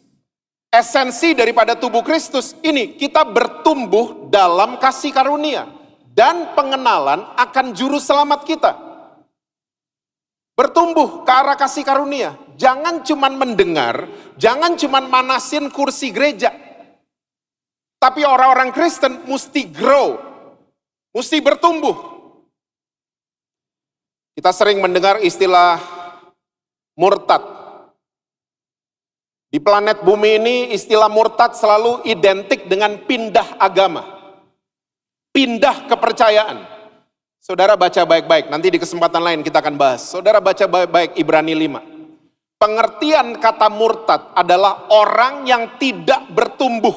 Esensi daripada tubuh Kristus ini, kita bertumbuh dalam kasih karunia dan pengenalan akan Juru Selamat kita. Bertumbuh ke arah kasih karunia. Jangan cuman mendengar, jangan cuman manasin kursi gereja. Tapi orang-orang Kristen mesti grow, mesti bertumbuh. Kita sering mendengar istilah murtad. Di planet bumi ini istilah murtad selalu identik dengan pindah agama. Pindah kepercayaan. Saudara baca baik-baik, nanti di kesempatan lain kita akan bahas. Saudara baca baik-baik Ibrani 5. Pengertian kata murtad adalah orang yang tidak bertumbuh.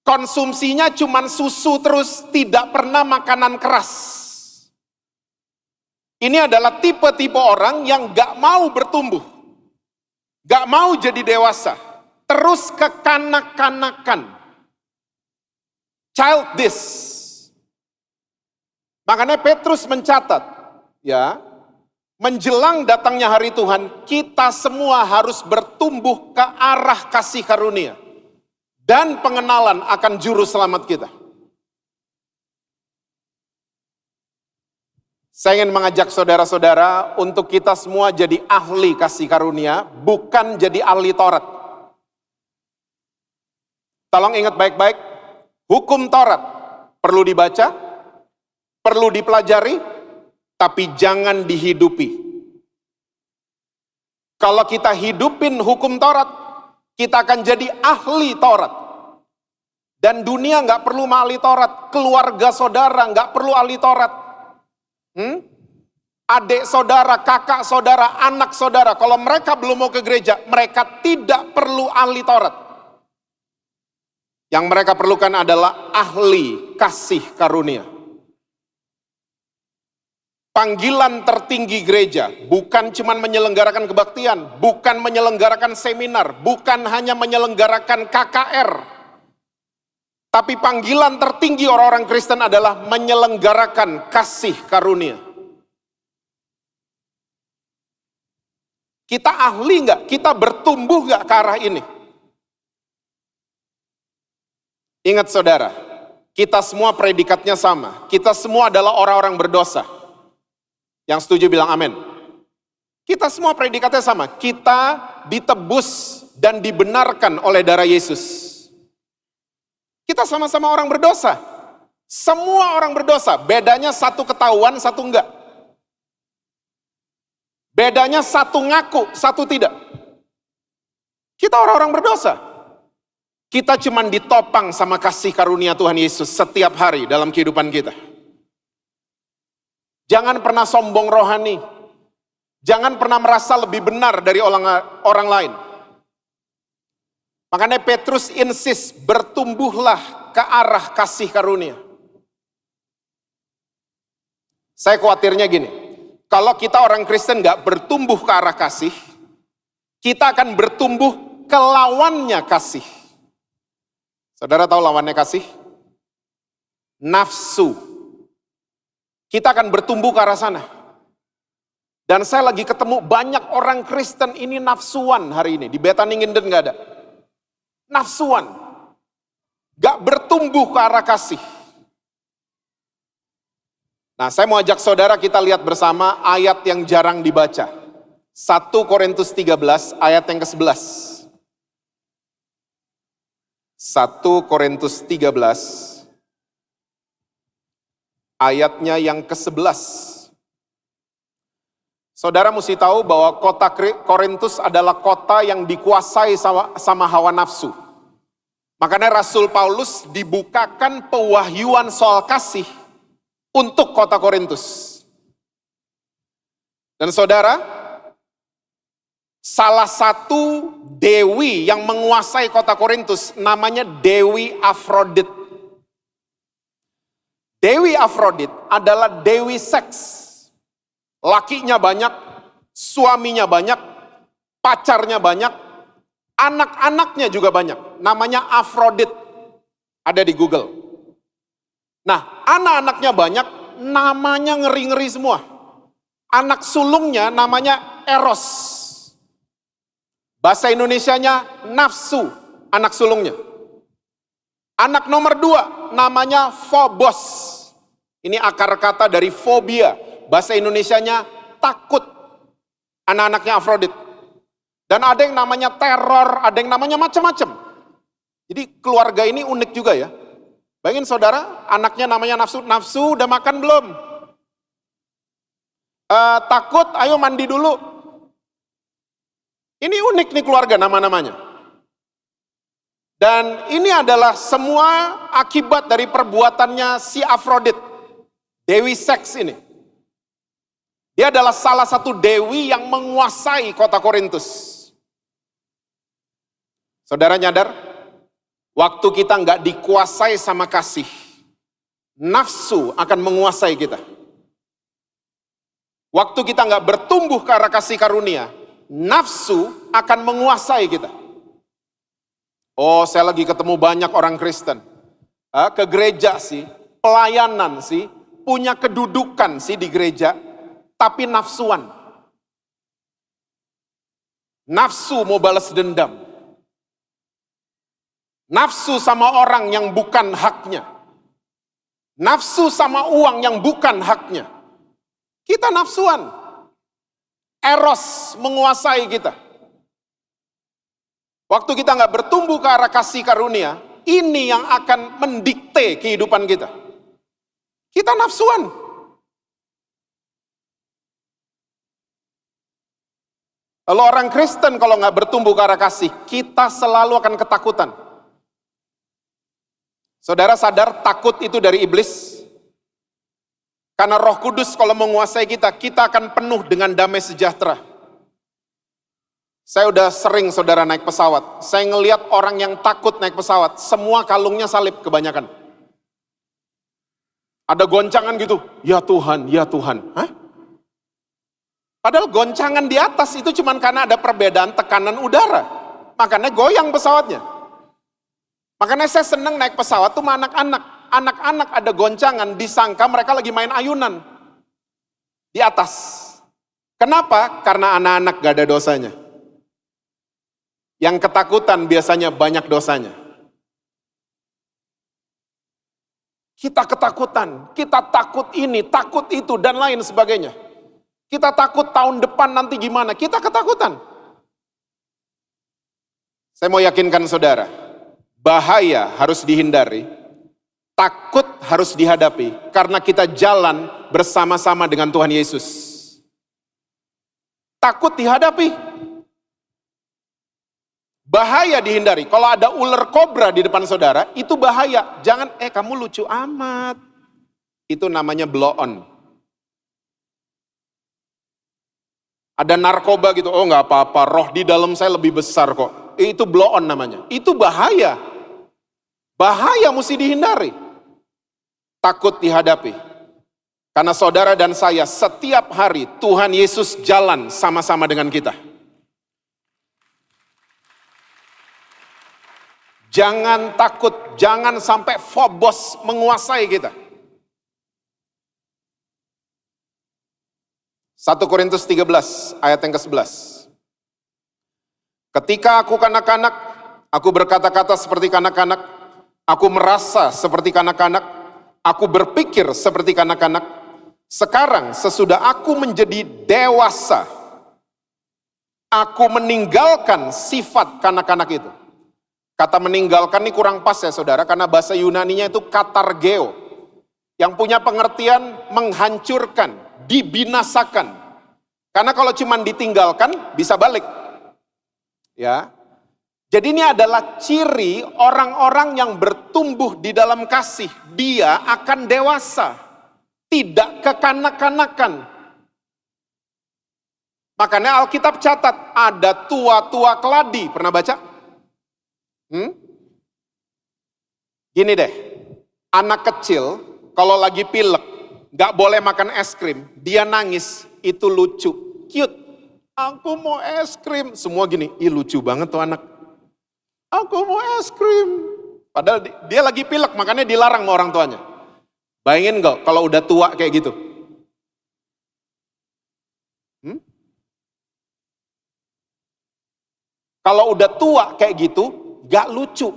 Konsumsinya cuma susu terus, tidak pernah makanan keras. Ini adalah tipe-tipe orang yang gak mau bertumbuh. Gak mau jadi dewasa. Terus kekanak-kanakan. Childish. Makanya Petrus mencatat, ya, menjelang datangnya hari Tuhan, kita semua harus bertumbuh ke arah kasih karunia dan pengenalan akan Juru Selamat kita. Saya ingin mengajak saudara-saudara untuk kita semua jadi ahli kasih karunia, bukan jadi ahli Taurat. Tolong ingat baik-baik, hukum Taurat perlu dibaca, perlu dipelajari, tapi jangan dihidupi. Kalau kita hidupin hukum Taurat, kita akan jadi ahli Taurat. Dan dunia nggak perlu ahli Taurat, keluarga saudara nggak perlu ahli Taurat. Adik saudara, kakak saudara, anak saudara, kalau mereka belum mau ke gereja, mereka tidak perlu ahli Taurat. Yang mereka perlukan adalah ahli kasih karunia. Panggilan tertinggi gereja bukan cuma menyelenggarakan kebaktian, bukan menyelenggarakan seminar, bukan hanya menyelenggarakan KKR. Tapi panggilan tertinggi orang-orang Kristen adalah menyelenggarakan kasih karunia. Kita ahli nggak? Kita bertumbuh nggak ke arah ini? Ingat saudara, kita semua predikatnya sama. Kita semua adalah orang-orang berdosa. Yang setuju bilang amin. Kita semua predikatnya sama. Kita ditebus dan dibenarkan oleh darah Yesus. Kita sama-sama orang berdosa. Semua orang berdosa. Bedanya satu ketahuan, satu enggak. Bedanya satu ngaku, satu tidak. Kita orang-orang berdosa. Kita cuma ditopang sama kasih karunia Tuhan Yesus setiap hari dalam kehidupan kita. Jangan pernah sombong rohani. Jangan pernah merasa lebih benar dari orang lain. Makanya Petrus insist, bertumbuhlah ke arah kasih karunia. Saya khawatirnya gini, kalau kita orang Kristen gak bertumbuh ke arah kasih, kita akan bertumbuh ke lawannya kasih. Saudara tahu lawannya kasih? Nafsu. Kita akan bertumbuh ke arah sana. Dan saya lagi ketemu banyak orang Kristen ini nafsuan hari ini. Di Betaninginden gak ada. Nafsuan. Gak bertumbuh ke arah kasih. Nah, saya mau ajak saudara kita lihat bersama ayat yang jarang dibaca. 1 Korintus 13 ayat yang ke-11. 1 Korintus 13 ayatnya yang ke-11. Saudara mesti tahu bahwa kota Korintus adalah kota yang dikuasai sama hawa nafsu. Makanya Rasul Paulus dibukakan pewahyuan soal kasih untuk kota Korintus. Dan saudara, salah satu dewi yang menguasai kota Korintus namanya Dewi Afrodit. Dewi Afrodit adalah dewi seks. Lakinya banyak, suaminya banyak, pacarnya banyak, anak-anaknya juga banyak. Namanya Afrodit. Ada di Google. Nah, anak-anaknya banyak, namanya ngeri-ngeri semua. Anak sulungnya namanya Eros. Bahasa Indonesianya nafsu, anak sulungnya. Anak nomor 2 namanya Phobos. Ini akar kata dari fobia. Bahasa Indonesianya takut. Anak-anaknya Afrodit. Dan ada yang namanya teror, ada yang namanya macam-macam. Jadi keluarga ini unik juga ya. Bayangin saudara, anaknya namanya nafsu. Nafsu udah makan belum? Takut, ayo mandi dulu. Ini unik nih keluarga nama-namanya. Dan ini adalah semua akibat dari perbuatannya si Afrodit. Dewi seks ini. Dia adalah salah satu dewi yang menguasai kota Korintus. Saudara nyadar? Waktu kita nggak dikuasai sama kasih, nafsu akan menguasai kita. Waktu kita nggak bertumbuh ke arah kasih karunia, nafsu akan menguasai kita. Oh, saya lagi ketemu banyak orang Kristen. Ke gereja sih, pelayanan sih, punya kedudukan sih di gereja, tapi nafsuan. Nafsu mau balas dendam. Nafsu sama orang yang bukan haknya. Nafsu sama uang yang bukan haknya. Kita nafsuan. Eros menguasai kita. Waktu kita nggak bertumbuh ke arah kasih karunia, Ini yang akan mendikte kehidupan kita. Kita nafsuan. Lalu orang Kristen kalau nggak bertumbuh ke arah kasih, kita selalu akan ketakutan. Saudara sadar takut itu dari iblis? Karena Roh Kudus kalau menguasai kita, kita akan penuh dengan damai sejahtera. Saya udah sering saudara naik pesawat, saya ngelihat orang yang takut naik pesawat, semua kalungnya salib kebanyakan. Ada goncangan gitu, ya Tuhan, ya Tuhan. Hah? Padahal goncangan di atas itu cuma karena ada perbedaan tekanan udara. Makanya goyang pesawatnya. Makanya saya senang naik pesawat tuh sama anak-anak. Anak-anak ada goncangan, disangka mereka lagi main ayunan di atas. Kenapa? Karena anak-anak gak ada dosanya. Yang ketakutan biasanya banyak dosanya. Kita ketakutan, kita takut ini, takut itu, dan lain sebagainya. Kita takut tahun depan nanti gimana, kita ketakutan. Saya mau yakinkan saudara, bahaya harus dihindari, takut harus dihadapi, karena kita jalan bersama-sama dengan Tuhan Yesus. Takut dihadapi. Bahaya dihindari. Kalau ada ular kobra di depan saudara, itu bahaya. Jangan, kamu lucu amat. Itu namanya blow on. Ada narkoba gitu, oh nggak apa-apa, roh di dalam saya lebih besar kok. Itu blow on namanya. Itu bahaya. Bahaya mesti dihindari. Takut dihadapi. Karena saudara dan saya setiap hari Tuhan Yesus jalan sama-sama dengan kita. Jangan takut, jangan sampai phobos menguasai kita. 1 Korintus 13 ayat yang ke-11. Ketika aku kanak-kanak, aku berkata-kata seperti kanak-kanak, aku merasa seperti kanak-kanak, aku berpikir seperti kanak-kanak. Sekarang sesudah aku menjadi dewasa, aku meninggalkan sifat kanak-kanak itu. Kata meninggalkan ini kurang pas ya saudara, karena bahasa Yunaninya itu katargeo, yang punya pengertian menghancurkan, dibinasakan. Karena kalau cuma ditinggalkan, bisa balik. Ya. Jadi ini adalah ciri orang-orang yang bertumbuh di dalam kasih. Dia akan dewasa, tidak kekanak-kanakan. Makanya Alkitab catat, ada tua-tua keladi, pernah baca? Gini deh, anak kecil kalau lagi pilek, gak boleh makan es krim, dia nangis, itu lucu, cute. Aku mau es krim, semua gini, ih lucu banget tuh anak. Aku mau es krim. Padahal dia lagi pilek, makanya dilarang sama orang tuanya. Bayangin gak kalau udah tua kayak gitu? Kalau udah tua kayak gitu, gak lucu.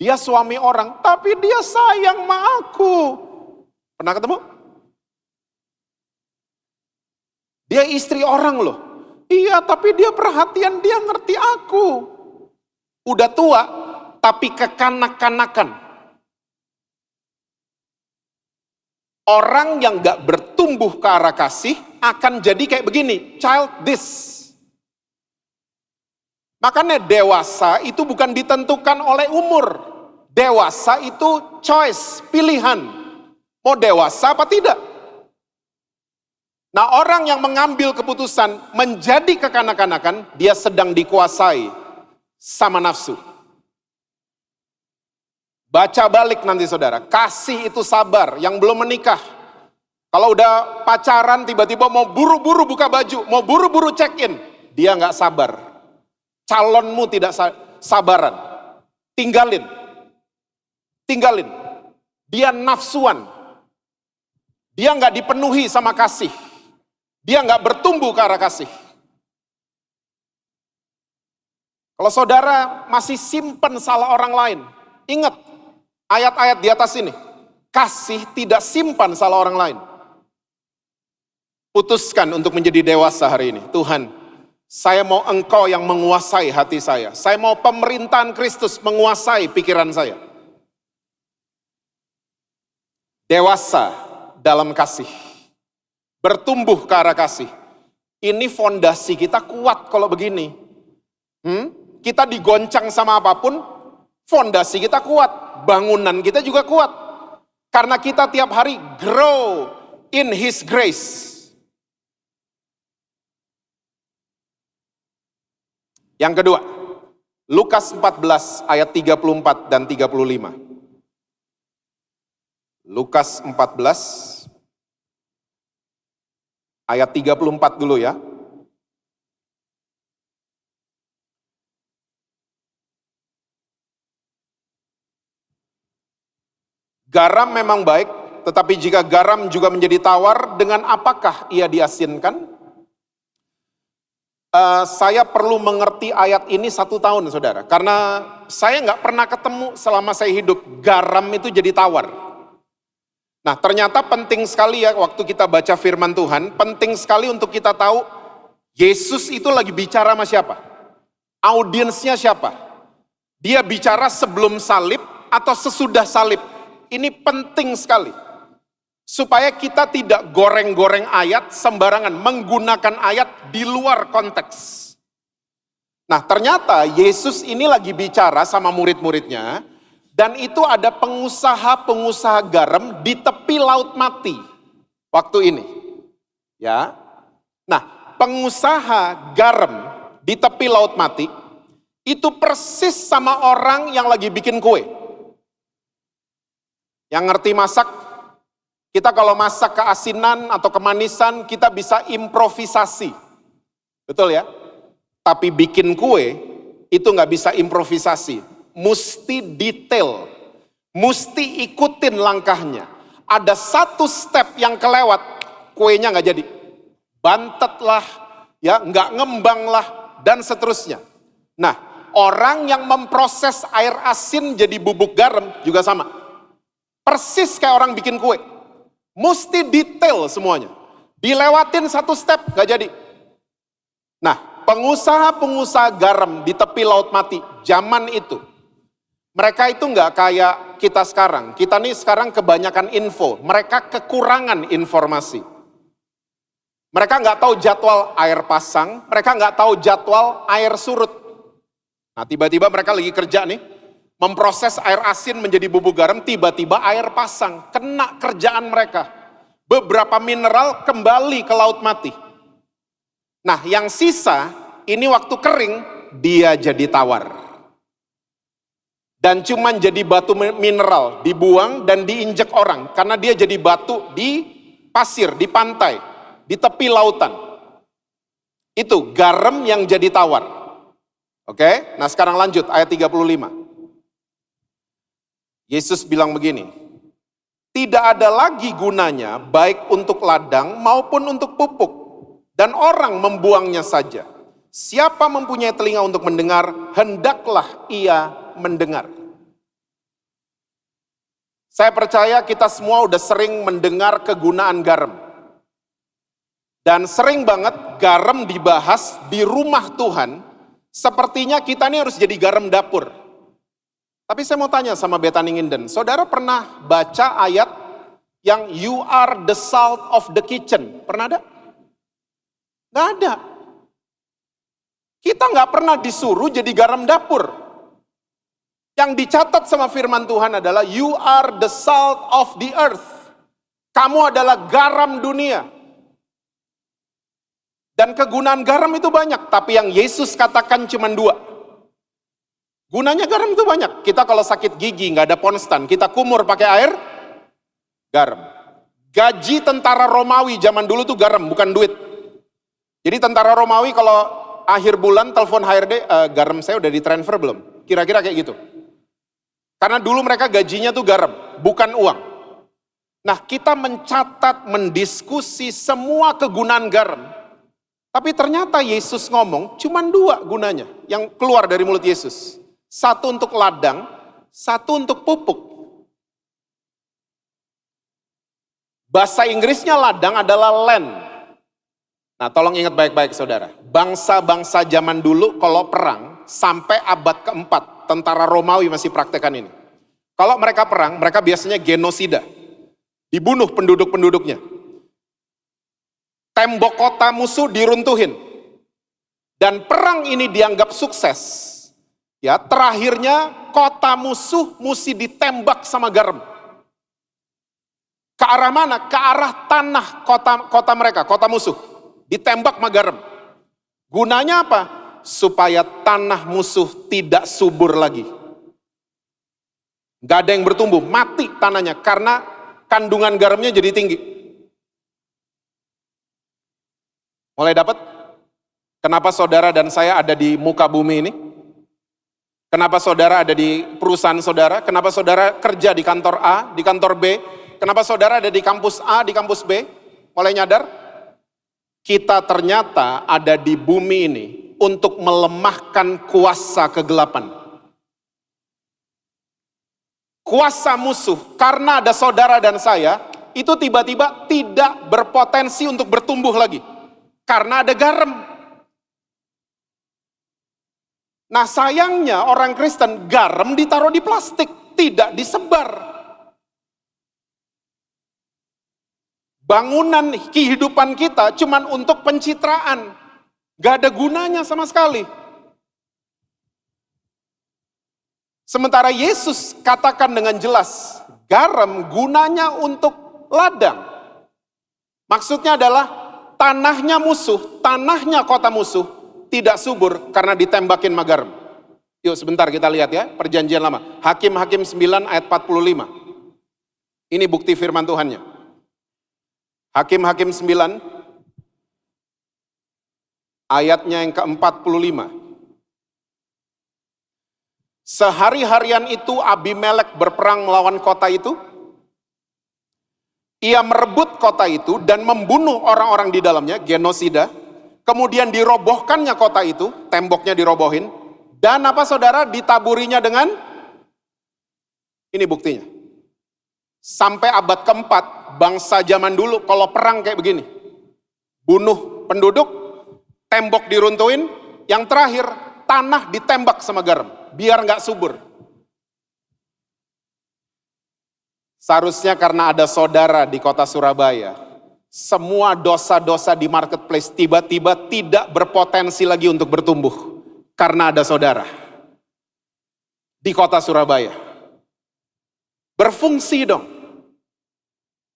Dia suami orang, tapi dia sayang sama aku. Pernah ketemu? Dia istri orang loh. Iya, tapi dia perhatian, dia ngerti aku. Udah tua, tapi kekanak-kanakan. Orang yang gak bertumbuh ke arah kasih akan jadi kayak begini, childish. Makanya dewasa itu bukan ditentukan oleh umur. Dewasa itu choice, pilihan. Mau dewasa apa tidak? Nah, orang yang mengambil keputusan menjadi kekanak-kanakan, dia sedang dikuasai sama nafsu. Baca balik nanti saudara, kasih itu sabar, yang belum menikah. Kalau udah pacaran tiba-tiba mau buru-buru buka baju, mau buru-buru check in, dia nggak sabar. Calonmu tidak sabaran, tinggalin. Dia nafsuan, dia nggak dipenuhi sama kasih, dia nggak bertumbuh ke arah kasih. Kalau saudara masih simpen salah orang lain, ingat ayat-ayat di atas ini, kasih tidak simpan salah orang lain. Putuskan untuk menjadi dewasa hari ini. Tuhan, Saya mau Engkau yang menguasai hati saya. Saya mau pemerintahan Kristus menguasai pikiran saya. Dewasa dalam kasih. Bertumbuh ke arah kasih. Ini fondasi kita kuat kalau begini. Kita digoncang sama apapun, fondasi kita kuat. Bangunan kita juga kuat. Karena kita tiap hari grow in His grace. Yang kedua, Lukas 14 ayat 34 dan 35. Lukas 14 ayat 34 dulu ya. Garam memang baik, tetapi jika garam juga menjadi tawar, dengan apakah ia diasinkan? Saya perlu mengerti ayat ini 1 tahun, saudara. Karena saya nggak pernah ketemu selama saya hidup, garam itu jadi tawar. Nah, ternyata penting sekali ya waktu kita baca firman Tuhan, penting sekali untuk kita tahu Yesus itu lagi bicara sama siapa? Audiensnya siapa? Dia bicara sebelum salib atau sesudah salib? Ini penting sekali. Supaya kita tidak goreng-goreng ayat sembarangan, menggunakan ayat di luar konteks. Nah, ternyata Yesus ini lagi bicara sama murid-muridnya, dan itu ada pengusaha-pengusaha garam di tepi laut mati waktu ini. Ya. Nah, pengusaha garam di tepi laut mati itu persis sama orang yang lagi bikin kue. Yang ngerti masak, kita kalau masak keasinan atau kemanisan, kita bisa improvisasi. Betul ya? Tapi bikin kue, itu nggak bisa improvisasi. Mesti detail. Mesti ikutin langkahnya. Ada satu step yang kelewat, kuenya nggak jadi. Bantet lah, ya, nggak ngembang lah, dan seterusnya. Nah, orang yang memproses air asin jadi bubuk garam juga sama. Persis kayak orang bikin kue. Mesti detail semuanya. Dilewatin satu step, gak jadi. Nah, pengusaha-pengusaha garam di tepi laut mati, zaman itu. Mereka itu gak kayak kita sekarang. Kita nih sekarang kebanyakan info. Mereka kekurangan informasi. Mereka gak tahu jadwal air pasang. Mereka gak tahu jadwal air surut. Nah, tiba-tiba mereka lagi kerja nih. Memproses air asin menjadi bubuk garam, tiba-tiba air pasang, kena kerjaan mereka. Beberapa mineral kembali ke laut mati. Nah, yang sisa, ini waktu kering, dia jadi tawar. Dan cuman jadi batu mineral, dibuang dan diinjek orang. Karena dia jadi batu di pasir, di pantai, di tepi lautan. Itu garam yang jadi tawar. Oke, nah sekarang lanjut, ayat 35. Yesus bilang begini, tidak ada lagi gunanya baik untuk ladang maupun untuk pupuk, dan orang membuangnya saja. Siapa mempunyai telinga untuk mendengar, hendaklah ia mendengar. Saya percaya kita semua udah sering mendengar kegunaan garam. Dan sering banget garam dibahas di rumah Tuhan, sepertinya kita ini harus jadi garam dapur. Tapi saya mau tanya sama Bethany Nginden, saudara pernah baca ayat yang you are the salt of the kitchen? Pernah ada? Nggak ada. Kita nggak pernah disuruh jadi garam dapur. Yang dicatat sama firman Tuhan adalah you are the salt of the earth. Kamu adalah garam dunia. Dan kegunaan garam itu banyak, tapi yang Yesus katakan cuma 2. Gunanya garam itu banyak. Kita kalau sakit gigi nggak ada ponstan, kita kumur pakai air garam. Gaji tentara Romawi zaman dulu tuh garam, bukan duit. Jadi tentara Romawi kalau akhir bulan telepon HRD, garam saya udah ditransfer belum? Kira-kira kayak gitu. Karena dulu mereka gajinya tuh garam, bukan uang. Nah, kita mencatat, mendiskusi semua kegunaan garam. Tapi ternyata Yesus ngomong cuma 2 gunanya yang keluar dari mulut Yesus. 1 untuk ladang, 1 untuk pupuk. Bahasa Inggrisnya ladang adalah land. Nah, tolong ingat baik-baik saudara. bangsa-bangsa zaman dulu kalau perang sampai abad keempat, tentara Romawi masih praktekan ini. Kalau mereka perang, mereka biasanya genosida. Dibunuh penduduk-penduduknya. Tembok kota musuh diruntuhin. Dan perang ini dianggap sukses. Ya, terakhirnya kota musuh mesti ditembak sama garam. Ke arah mana? Ke arah tanah kota mereka, kota musuh. Ditembak sama garam. Gunanya apa? Supaya tanah musuh tidak subur lagi. Gak ada yang bertumbuh, mati tanahnya karena kandungan garamnya jadi tinggi. Mulai dapat? Kenapa saudara dan saya ada di muka bumi ini? Kenapa saudara ada di perusahaan saudara? Kenapa saudara kerja di kantor A, di kantor B? Kenapa saudara ada di kampus A, di kampus B? Mulai nyadar? Kita ternyata ada di bumi ini untuk melemahkan kuasa kegelapan. Kuasa musuh, karena ada saudara dan saya, itu tiba-tiba tidak berpotensi untuk bertumbuh lagi. Karena ada garam. Nah sayangnya orang Kristen, garam ditaruh di plastik, tidak disebar. Bangunan kehidupan kita cuman untuk pencitraan. Gak ada gunanya sama sekali. Sementara Yesus katakan dengan jelas, garam gunanya untuk ladang. Maksudnya adalah tanahnya musuh, tanahnya kota musuh tidak subur karena ditembakin sama garam. Yuk sebentar kita lihat ya, perjanjian lama. Hakim-Hakim 9 ayat 45. Ini bukti firman Tuhannya. Hakim-Hakim 9 ayatnya yang ke-45. Sehari-harian itu Abimelek berperang melawan kota itu. Ia merebut kota itu dan membunuh orang-orang di dalamnya, genosida. Kemudian dirobohkannya kota itu, temboknya dirobohin. Dan apa saudara, ditaburinya dengan, ini buktinya. Sampai abad keempat, bangsa zaman dulu kalau perang kayak begini. Bunuh penduduk, tembok diruntuhin, yang terakhir tanah ditembak sama garam. Biar nggak subur. Seharusnya karena ada saudara di kota Surabaya, semua dosa-dosa di marketplace tiba-tiba tidak berpotensi lagi untuk bertumbuh. Karena ada saudara di kota Surabaya. Berfungsi dong.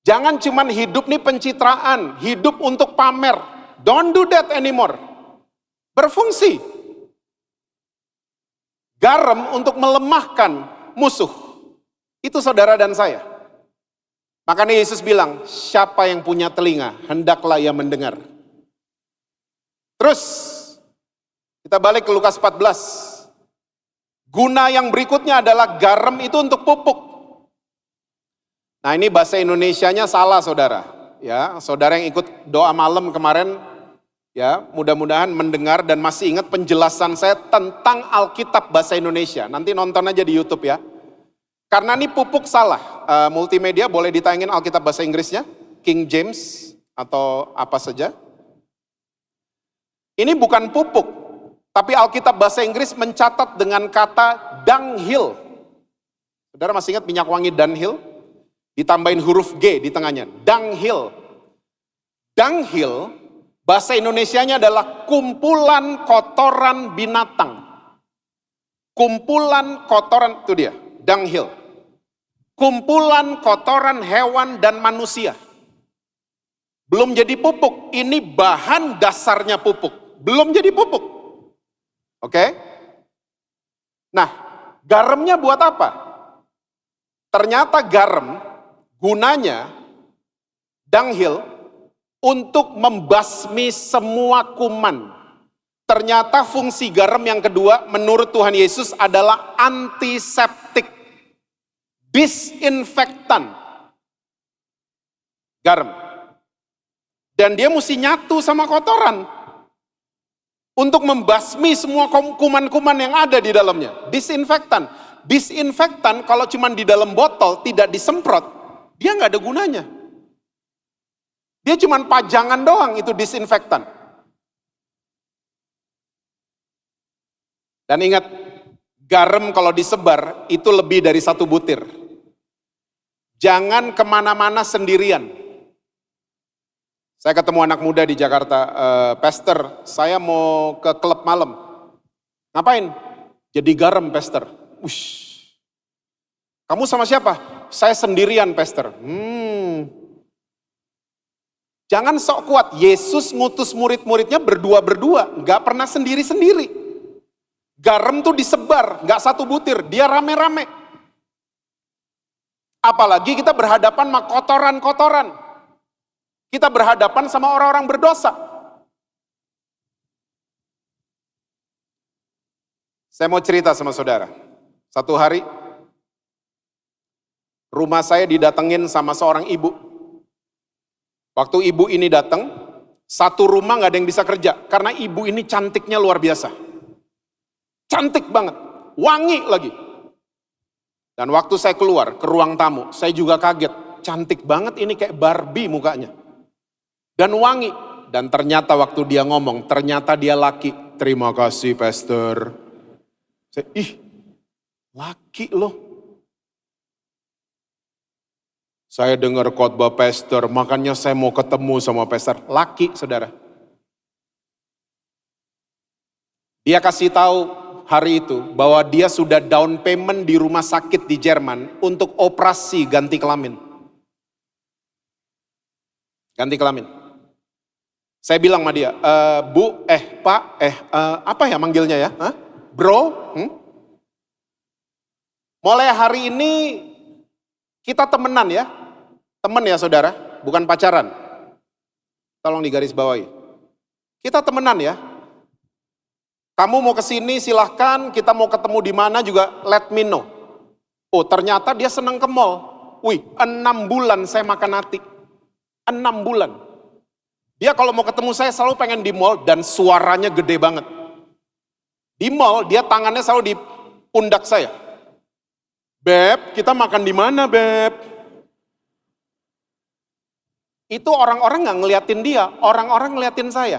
Jangan cuman hidup nih pencitraan, hidup untuk pamer. Don't do that anymore. Berfungsi. Garam untuk melemahkan musuh. Itu saudara dan saya. Makanya Yesus bilang, siapa yang punya telinga, hendaklah ia mendengar. Terus, kita balik ke Lukas 14. Guna yang berikutnya adalah garam itu untuk pupuk. Nah ini bahasa Indonesianya salah saudara. Ya, saudara yang ikut doa malam kemarin, ya, mudah-mudahan mendengar dan masih ingat penjelasan saya tentang Alkitab bahasa Indonesia. Nanti nonton aja di YouTube ya. Karena ini pupuk salah. Multimedia boleh ditayangin Alkitab bahasa Inggrisnya, King James atau apa saja. Ini bukan pupuk, tapi Alkitab bahasa Inggris mencatat dengan kata dunghill. Saudara masih ingat minyak wangi dunghill? Ditambahin huruf G di tengahnya, dunghill. Dunghill bahasa Indonesianya adalah kumpulan kotoran binatang. Kumpulan kotoran, itu dia, dunghill. Kumpulan kotoran hewan dan manusia. Belum jadi pupuk, ini bahan dasarnya pupuk. Belum jadi pupuk. Oke? Nah, garamnya buat apa? Ternyata garam gunanya dunghill untuk membasmi semua kuman. Ternyata fungsi garam yang kedua menurut Tuhan Yesus adalah antiseptik, disinfektan. Garam. Dan dia mesti nyatu sama kotoran untuk membasmi semua kuman-kuman yang ada di dalamnya. Disinfektan. Disinfektan kalau cuma di dalam botol tidak disemprot, dia nggak ada gunanya. Dia cuma pajangan doang itu disinfektan. Dan ingat, garam kalau disebar itu lebih dari 1 butir. Jangan kemana-mana sendirian. Saya ketemu anak muda di Jakarta, Pastor, saya mau ke klub malam. Ngapain? Jadi garam, Pastor. Ush. Kamu sama siapa? Saya sendirian, Pastor. Jangan sok kuat. Yesus ngutus murid-muridnya berdua-berdua, nggak pernah sendiri-sendiri. Garam tuh disebar, nggak 1 butir, dia rame-rame. Apalagi kita berhadapan sama kotoran-kotoran. Kita berhadapan sama orang-orang berdosa. Saya mau cerita sama saudara. Satu hari, rumah saya didatengin sama seorang ibu. Waktu ibu ini datang, satu rumah nggak ada yang bisa kerja. Karena ibu ini cantiknya luar biasa. Cantik banget, wangi lagi. Dan waktu saya keluar ke ruang tamu, saya juga kaget. Cantik banget ini, kayak Barbie mukanya. Dan wangi. Dan ternyata waktu dia ngomong, ternyata dia laki. Terima kasih, Pastor. Saya, laki loh. Saya dengar khotbah Pastor, makanya saya mau ketemu sama Pastor. Laki, saudara. Dia kasih tahu hari itu bahwa dia sudah down payment di rumah sakit di Jerman untuk operasi ganti kelamin. Ganti kelamin. Saya bilang sama dia, Bu, Pak, apa ya manggilnya ya? Hah? Bro, mulai hari ini kita temenan ya. Temen ya saudara, bukan pacaran. Tolong digaris bawahi. Kita temenan ya. Kamu mau ke sini silahkan, kita mau ketemu di mana juga let me know. Oh ternyata dia senang ke mall. Wih, 6 bulan saya makan hati. 6 bulan. Dia kalau mau ketemu saya selalu pengen di mall dan suaranya gede banget. Di mall dia tangannya selalu di pundak saya. Beb, kita makan di mana Beb? Itu orang-orang gak ngeliatin dia, orang-orang ngeliatin saya.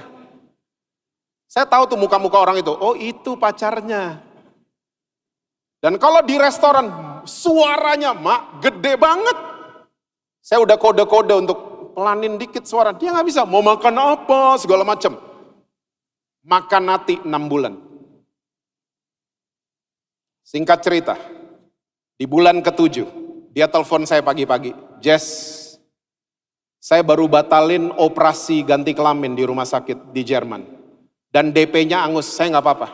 Saya tahu tuh muka-muka orang itu, oh itu pacarnya. Dan kalau di restoran, suaranya mak gede banget. Saya udah kode-kode untuk pelanin dikit suara, dia gak bisa, mau makan apa, segala macam. Makan hati 6 bulan. Singkat cerita, di bulan ke-7, dia telepon saya pagi-pagi, Jess, saya baru batalin operasi ganti kelamin di rumah sakit di Jerman. Dan DP-nya angus, saya nggak apa-apa.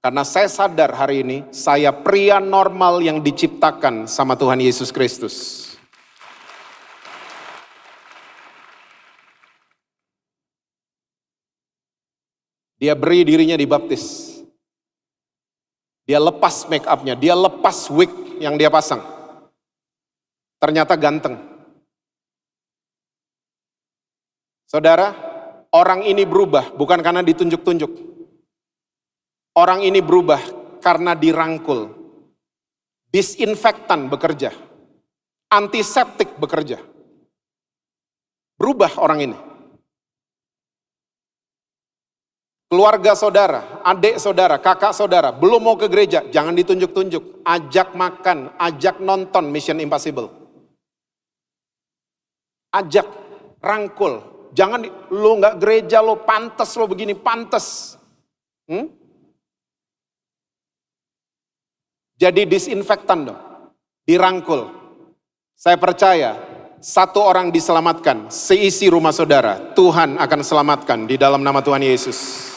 Karena saya sadar hari ini, saya pria normal yang diciptakan sama Tuhan Yesus Kristus. Dia beri dirinya dibaptis. Dia lepas make up-nya, dia lepas wig yang dia pasang. Ternyata ganteng. Saudara, orang ini berubah bukan karena ditunjuk-tunjuk. Orang ini berubah karena dirangkul. Disinfektan bekerja. Antiseptik bekerja. Berubah orang ini. Keluarga saudara, adik saudara, kakak saudara, belum mau ke gereja, jangan ditunjuk-tunjuk. Ajak makan, ajak nonton Mission Impossible. Ajak, rangkul. Jangan, lo nggak gereja, lo pantes, lo begini, pantes. Jadi disinfektan dong, dirangkul. Saya percaya, satu orang diselamatkan, seisi rumah saudara, Tuhan akan selamatkan di dalam nama Tuhan Yesus.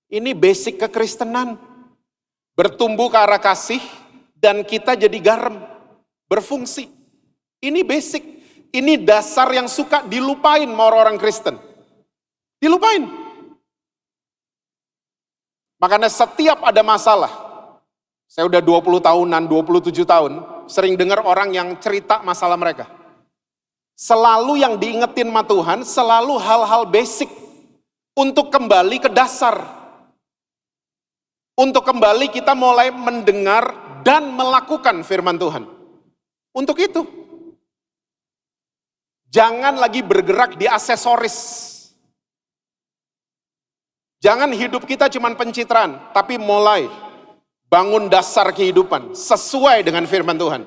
Ini basic kekristenan. Bertumbuh ke arah kasih dan kita jadi garam. Berfungsi. Ini basic. Ini dasar yang suka dilupain sama orang-orang Kristen. Dilupain. Makanya setiap ada masalah. Saya udah 20 tahunan, 27 tahun. Sering dengar orang yang cerita masalah mereka. Selalu yang diingetin sama Tuhan, selalu hal-hal basic. Untuk kembali ke dasar. Untuk kembali kita mulai mendengar dan melakukan firman Tuhan. Untuk itu. Jangan lagi bergerak di aksesoris. Jangan hidup kita cuman pencitraan, tapi mulai bangun dasar kehidupan sesuai dengan firman Tuhan.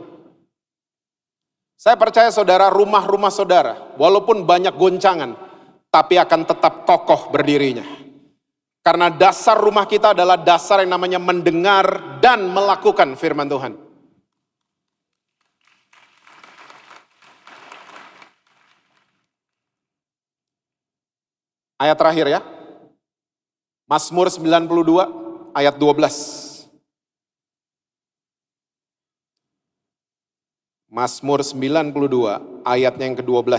Saya percaya saudara, rumah-rumah saudara, walaupun banyak goncangan, tapi akan tetap kokoh berdirinya. Karena dasar rumah kita adalah dasar yang namanya mendengar dan melakukan firman Tuhan. Ayat terakhir ya. Mazmur 92 ayat 12. Mazmur 92 ayatnya yang ke-12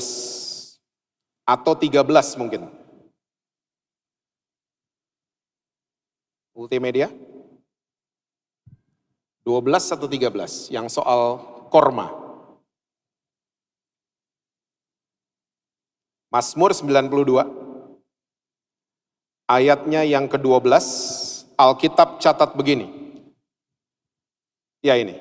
atau 13 mungkin. Multimedia 12 atau 13 yang soal korma. Mazmur 92 ayatnya yang ke-12, Alkitab catat begini. Ya ini.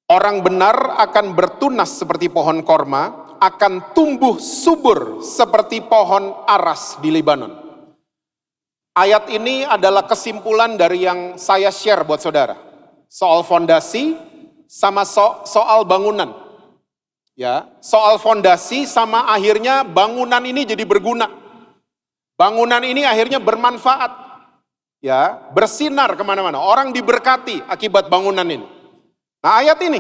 Orang benar akan bertunas seperti pohon korma, akan tumbuh subur seperti pohon aras di Libanon. Ayat ini adalah kesimpulan dari yang saya share buat saudara. Soal fondasi sama soal bangunan. Ya, soal fondasi sama akhirnya bangunan ini jadi berguna. Bangunan ini akhirnya bermanfaat. Ya, bersinar kemana-mana. Orang diberkati akibat bangunan ini. Nah ayat ini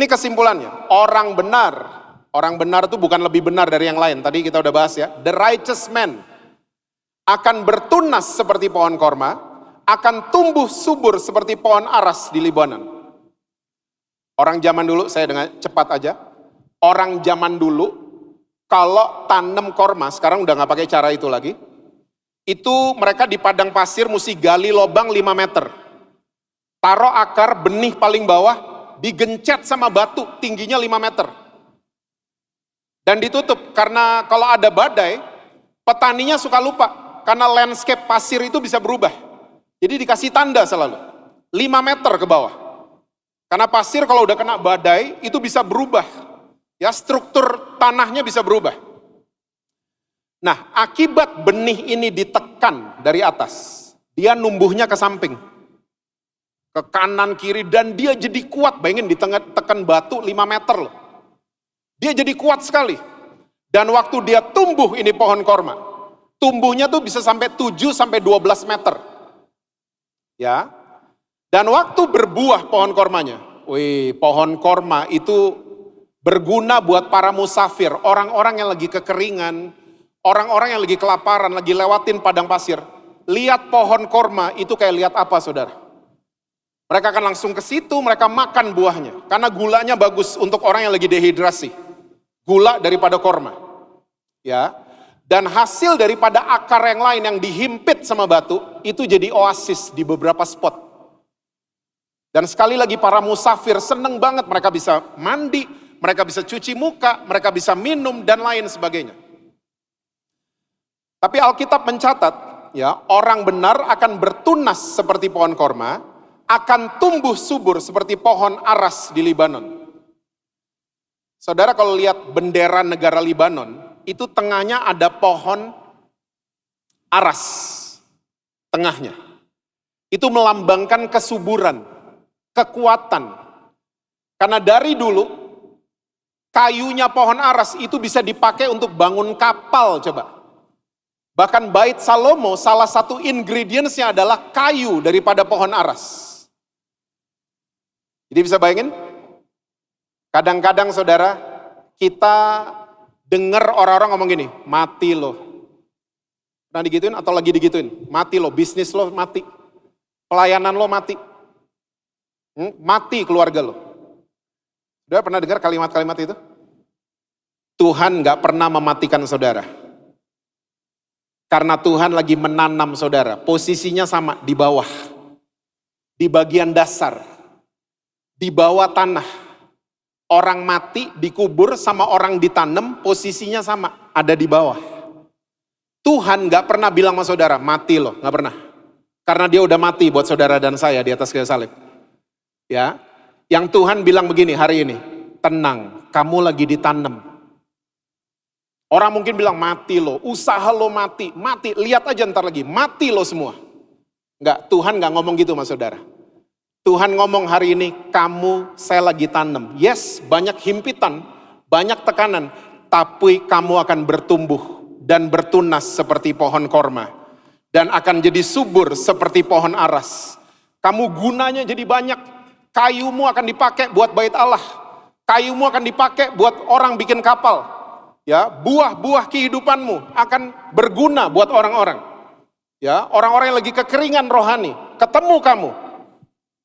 kesimpulannya, orang benar itu bukan lebih benar dari yang lain, tadi kita udah bahas ya, the righteous man akan bertunas seperti pohon korma, akan tumbuh subur seperti pohon aras di Libanon. Orang zaman dulu, saya dengan cepat aja, orang zaman dulu kalau tanam korma, sekarang udah gak pakai cara itu lagi, itu mereka di padang pasir mesti gali lubang 5 meter. Taruh akar benih paling bawah, digencet sama batu, tingginya 5 meter. Dan ditutup, karena kalau ada badai, petaninya suka lupa, karena landscape pasir itu bisa berubah. Jadi dikasih tanda selalu, 5 meter ke bawah. Karena pasir kalau udah kena badai, itu bisa berubah. Ya, struktur tanahnya bisa berubah. Nah, akibat benih ini ditekan dari atas, dia numbuhnya ke samping. Ke kanan kiri dan dia jadi kuat. Bayangin ditekan batu 5 meter loh. Dia jadi kuat sekali. Dan waktu dia tumbuh ini pohon korma, tumbuhnya tuh bisa sampai 7 sampai 12 meter. Ya. Dan waktu berbuah pohon kormanya, pohon korma itu berguna buat para musafir, orang-orang yang lagi kekeringan, orang-orang yang lagi kelaparan, lagi lewatin padang pasir. Lihat pohon korma itu kayak lihat apa saudara? Mereka akan langsung ke situ, mereka makan buahnya. Karena gulanya bagus untuk orang yang lagi dehidrasi. Gula daripada korma. Ya. Dan hasil daripada akar yang lain yang dihimpit sama batu, itu jadi oasis di beberapa spot. Dan sekali lagi para musafir seneng banget, mereka bisa mandi, mereka bisa cuci muka, mereka bisa minum, dan lain sebagainya. Tapi Alkitab mencatat, ya, orang benar akan bertunas seperti pohon korma, akan tumbuh subur seperti pohon aras di Libanon. Saudara kalau lihat bendera negara Libanon, itu tengahnya ada pohon aras. Tengahnya. Itu melambangkan kesuburan, kekuatan. Karena dari dulu, kayunya pohon aras itu bisa dipakai untuk bangun kapal coba. Bahkan Bait Salomo salah satu ingredientsnya adalah kayu daripada pohon aras. Jadi bisa bayangin, kadang-kadang saudara, kita dengar orang-orang ngomong gini, mati loh. Pernah digituin atau lagi digituin? Mati loh, bisnis lo mati. Pelayanan lo mati. Mati keluarga lo. Sudah pernah dengar kalimat-kalimat itu? Tuhan gak pernah mematikan saudara. Karena Tuhan lagi menanam saudara, posisinya sama di bawah. Di bagian dasar. Di bawah tanah, orang mati dikubur sama orang ditanam, posisinya sama, ada di bawah. Tuhan gak pernah bilang sama saudara, mati loh, gak pernah. Karena dia udah mati buat saudara dan saya di atas kayu salib. Ya, yang Tuhan bilang begini hari ini, tenang, kamu lagi ditanam. Orang mungkin bilang mati lo, usaha lo mati, lihat aja ntar lagi, mati lo semua. Enggak, Tuhan enggak ngomong gitu mas saudara. Tuhan ngomong hari ini, saya lagi tanam. Yes, banyak himpitan, banyak tekanan, tapi kamu akan bertumbuh dan bertunas seperti pohon korma. Dan akan jadi subur seperti pohon aras. Kamu gunanya jadi banyak, kayumu akan dipakai buat bait Allah. Kayumu akan dipakai buat orang bikin kapal. Ya, buah-buah kehidupanmu akan berguna buat orang-orang. Ya, orang-orang yang lagi kekeringan rohani, ketemu kamu,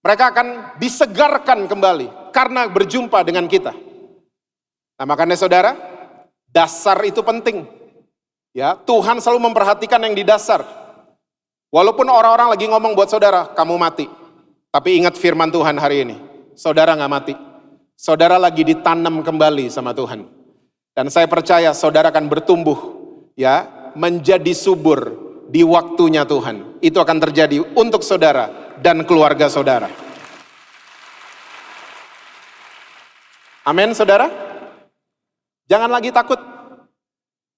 mereka akan disegarkan kembali karena berjumpa dengan kita. Nah, makanya saudara, dasar itu penting. Ya, Tuhan selalu memperhatikan yang di dasar. Walaupun orang-orang lagi ngomong buat saudara, kamu mati. Tapi ingat firman Tuhan hari ini, saudara nggak mati. Saudara lagi ditanam kembali sama Tuhan. Dan saya percaya saudara akan bertumbuh, ya, menjadi subur di waktunya Tuhan. Itu akan terjadi untuk saudara dan keluarga saudara. Amin, saudara. Jangan lagi takut,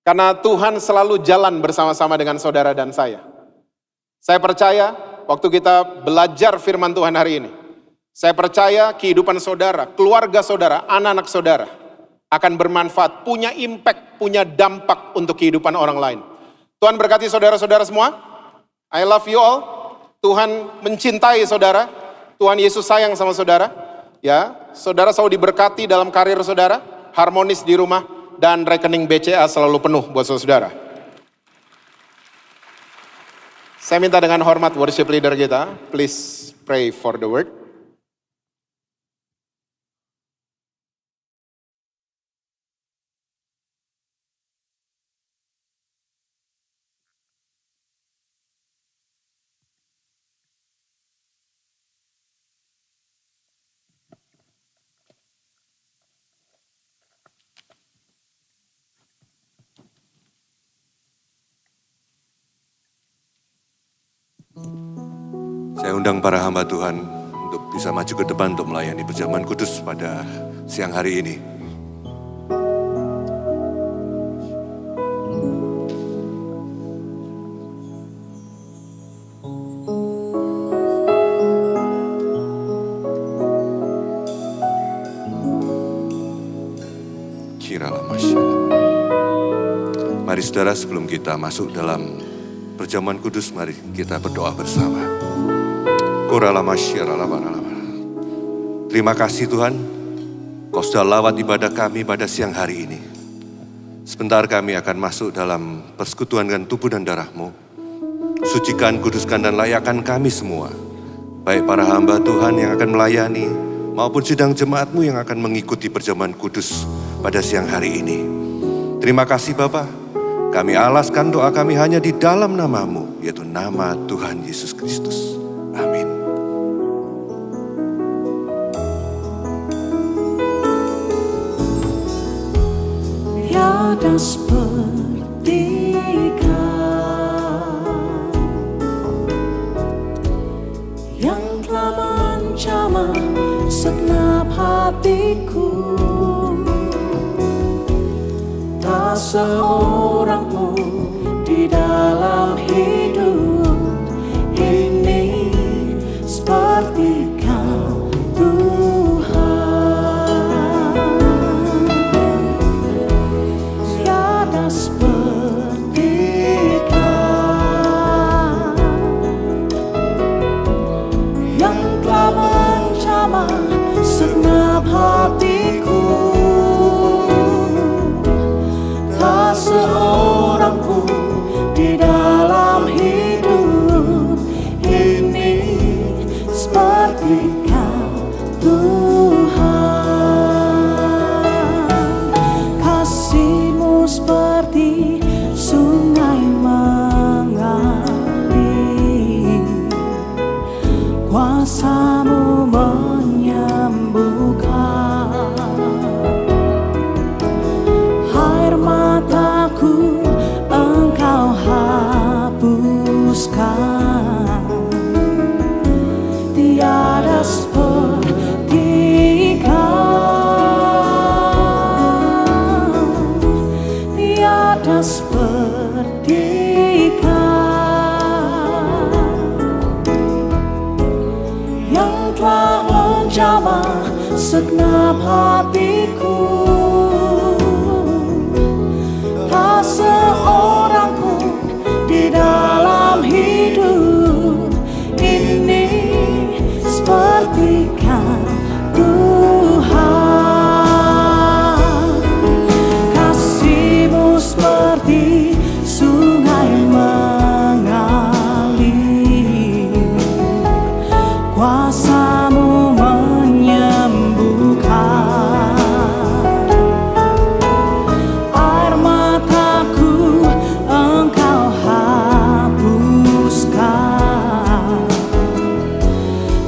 karena Tuhan selalu jalan bersama-sama dengan saudara dan saya. Saya percaya waktu kita belajar firman Tuhan hari ini, saya percaya kehidupan saudara, keluarga saudara, anak-anak saudara akan bermanfaat, punya impact, punya dampak untuk kehidupan orang lain. Tuhan berkati saudara-saudara semua. I love you all. Tuhan mencintai saudara. Tuhan Yesus sayang sama saudara. Ya, saudara selalu diberkati dalam karir saudara, harmonis di rumah, dan rekening BCA selalu penuh buat saudara. Saya minta dengan hormat worship leader kita, please pray for the word. Saya undang para hamba Tuhan untuk bisa maju ke depan untuk melayani perjamuan kudus pada siang hari ini. Mari saudara, sebelum kita masuk dalam perjamuan kudus, mari kita berdoa bersama. Terima kasih Tuhan, Kau sudah lawat ibadah kami pada siang hari ini. Sebentar kami akan masuk dalam persekutuan dengan tubuh dan darah-Mu. Sucikan, kuduskan, dan layakkan kami semua, baik para hamba Tuhan yang akan melayani, maupun sidang jemaat-Mu yang akan mengikuti perjamuan kudus pada siang hari ini. Terima kasih Bapa, kami alaskan doa kami hanya di dalam nama-Mu, yaitu nama Tuhan Yesus Kristus. Amin. Tiada seperti Kau yang telah menjamah segenap hatiku. Tak seorang pun di dalam hidup ini seperti Kau, Tuhan. Tiada seperti Kau yang telah menjamah segenap hatiku. Tak seorang pun di dalam hidup ini seperti Kau, Tuhan. Kasih-Mu seperti sungai mengalir, kuasa-Mu menyembuhkan. menjamah segenap hatiku. Tak seorang pun di dalam hidup ini seperti Kau Tuhan. Kasih-Mu seperti sungai mengalir, kuasa-Mu menyembuhkan. Air mataku Engkau hapuskan.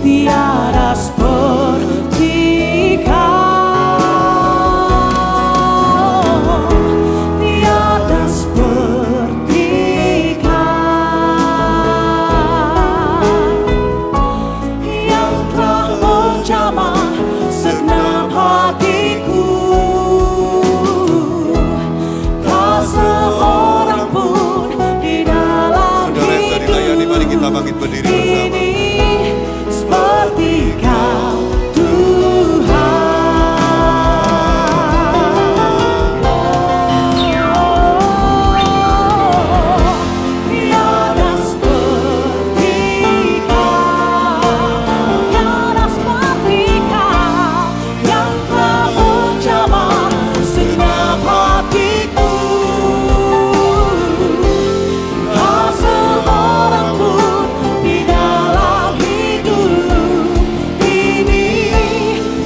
Tiada seperti Kau, tiada seperti Kau, yang telah menjamah segenap hatiku. Tak seorang pun di dalam Saudara yang sudah dilayani, mari kita bangkit berdiri bersama. ini seperti Kau Tuhan. Tiada seperti Kau, tiada seperti Kau, yang telah menjamah segenap hatiku. Tak seorang pun di dalam hidup ini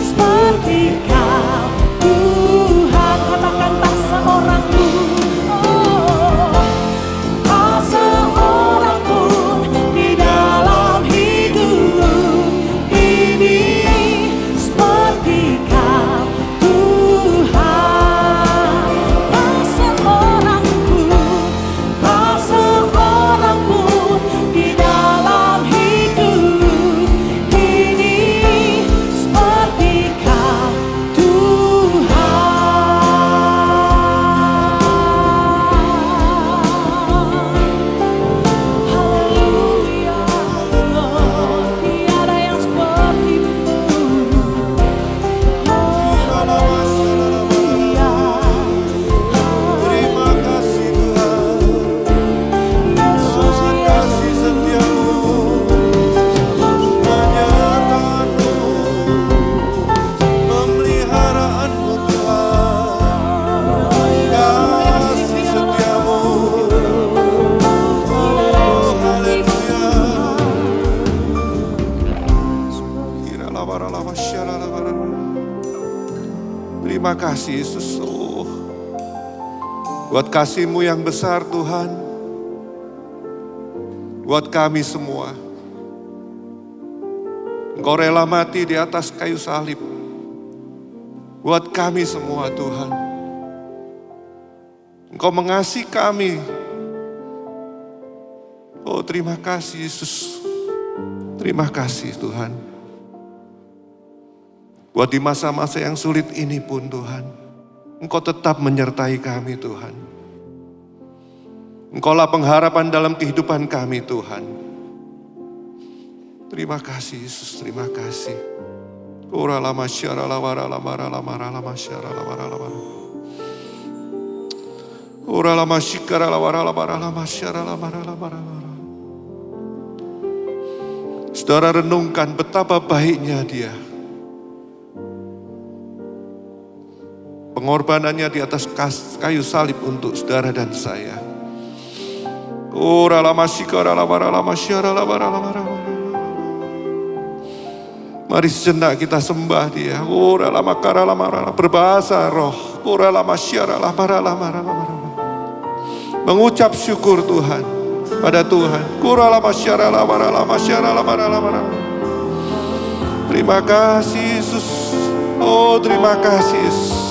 seperti Kau Tuhan. Katakan tak seorang pun, tak seorang pun di dalam hidup ini seperti Kau Tuhan. Tak seorang pun, tak seorang pun di dalam hidup ini seperti Kau Tuhan. Haleluya, tiada yang seperti-Mu. Haleluya, Terima kasih Tuhan, Yesus, kasih setiamu, menyertakan-Mu, pemeliharaanmu Tuhan, kasih setiamu, haleluya. Terima kasih Yesus, buat kasih-Mu yang besar Tuhan, buat kami semua. Engkau rela mati di atas kayu salib, buat kami semua Tuhan. Engkau mengasihi kami. Oh terima kasih Yesus, terima kasih Tuhan. Buat di masa-masa yang sulit ini pun Tuhan, Engkau tetap menyertai kami Tuhan. Engkaulah pengharapan dalam kehidupan kami Tuhan. Terima kasih Yesus, terima kasih. Ora lama syara lawara lamara lamara lama syara lawara lamara. Ora lama syikara lawara lamara lama syara lamara lamara. Saudara renungkan betapa baiknya Dia. Pengorbanannya di atas kayu salib untuk saudara dan saya. Ora lama syikara lawara lama syara lawara lamara. Mari sejenak kita sembah Dia. Ora lama kara lama berbahasa roh. Ora lama syara lamara lamara. Mengucap syukur Tuhan pada Tuhan. Ora lama syara lamara lama syara lamara lamara. Terima kasih Yesus. Oh terima kasih Yesus.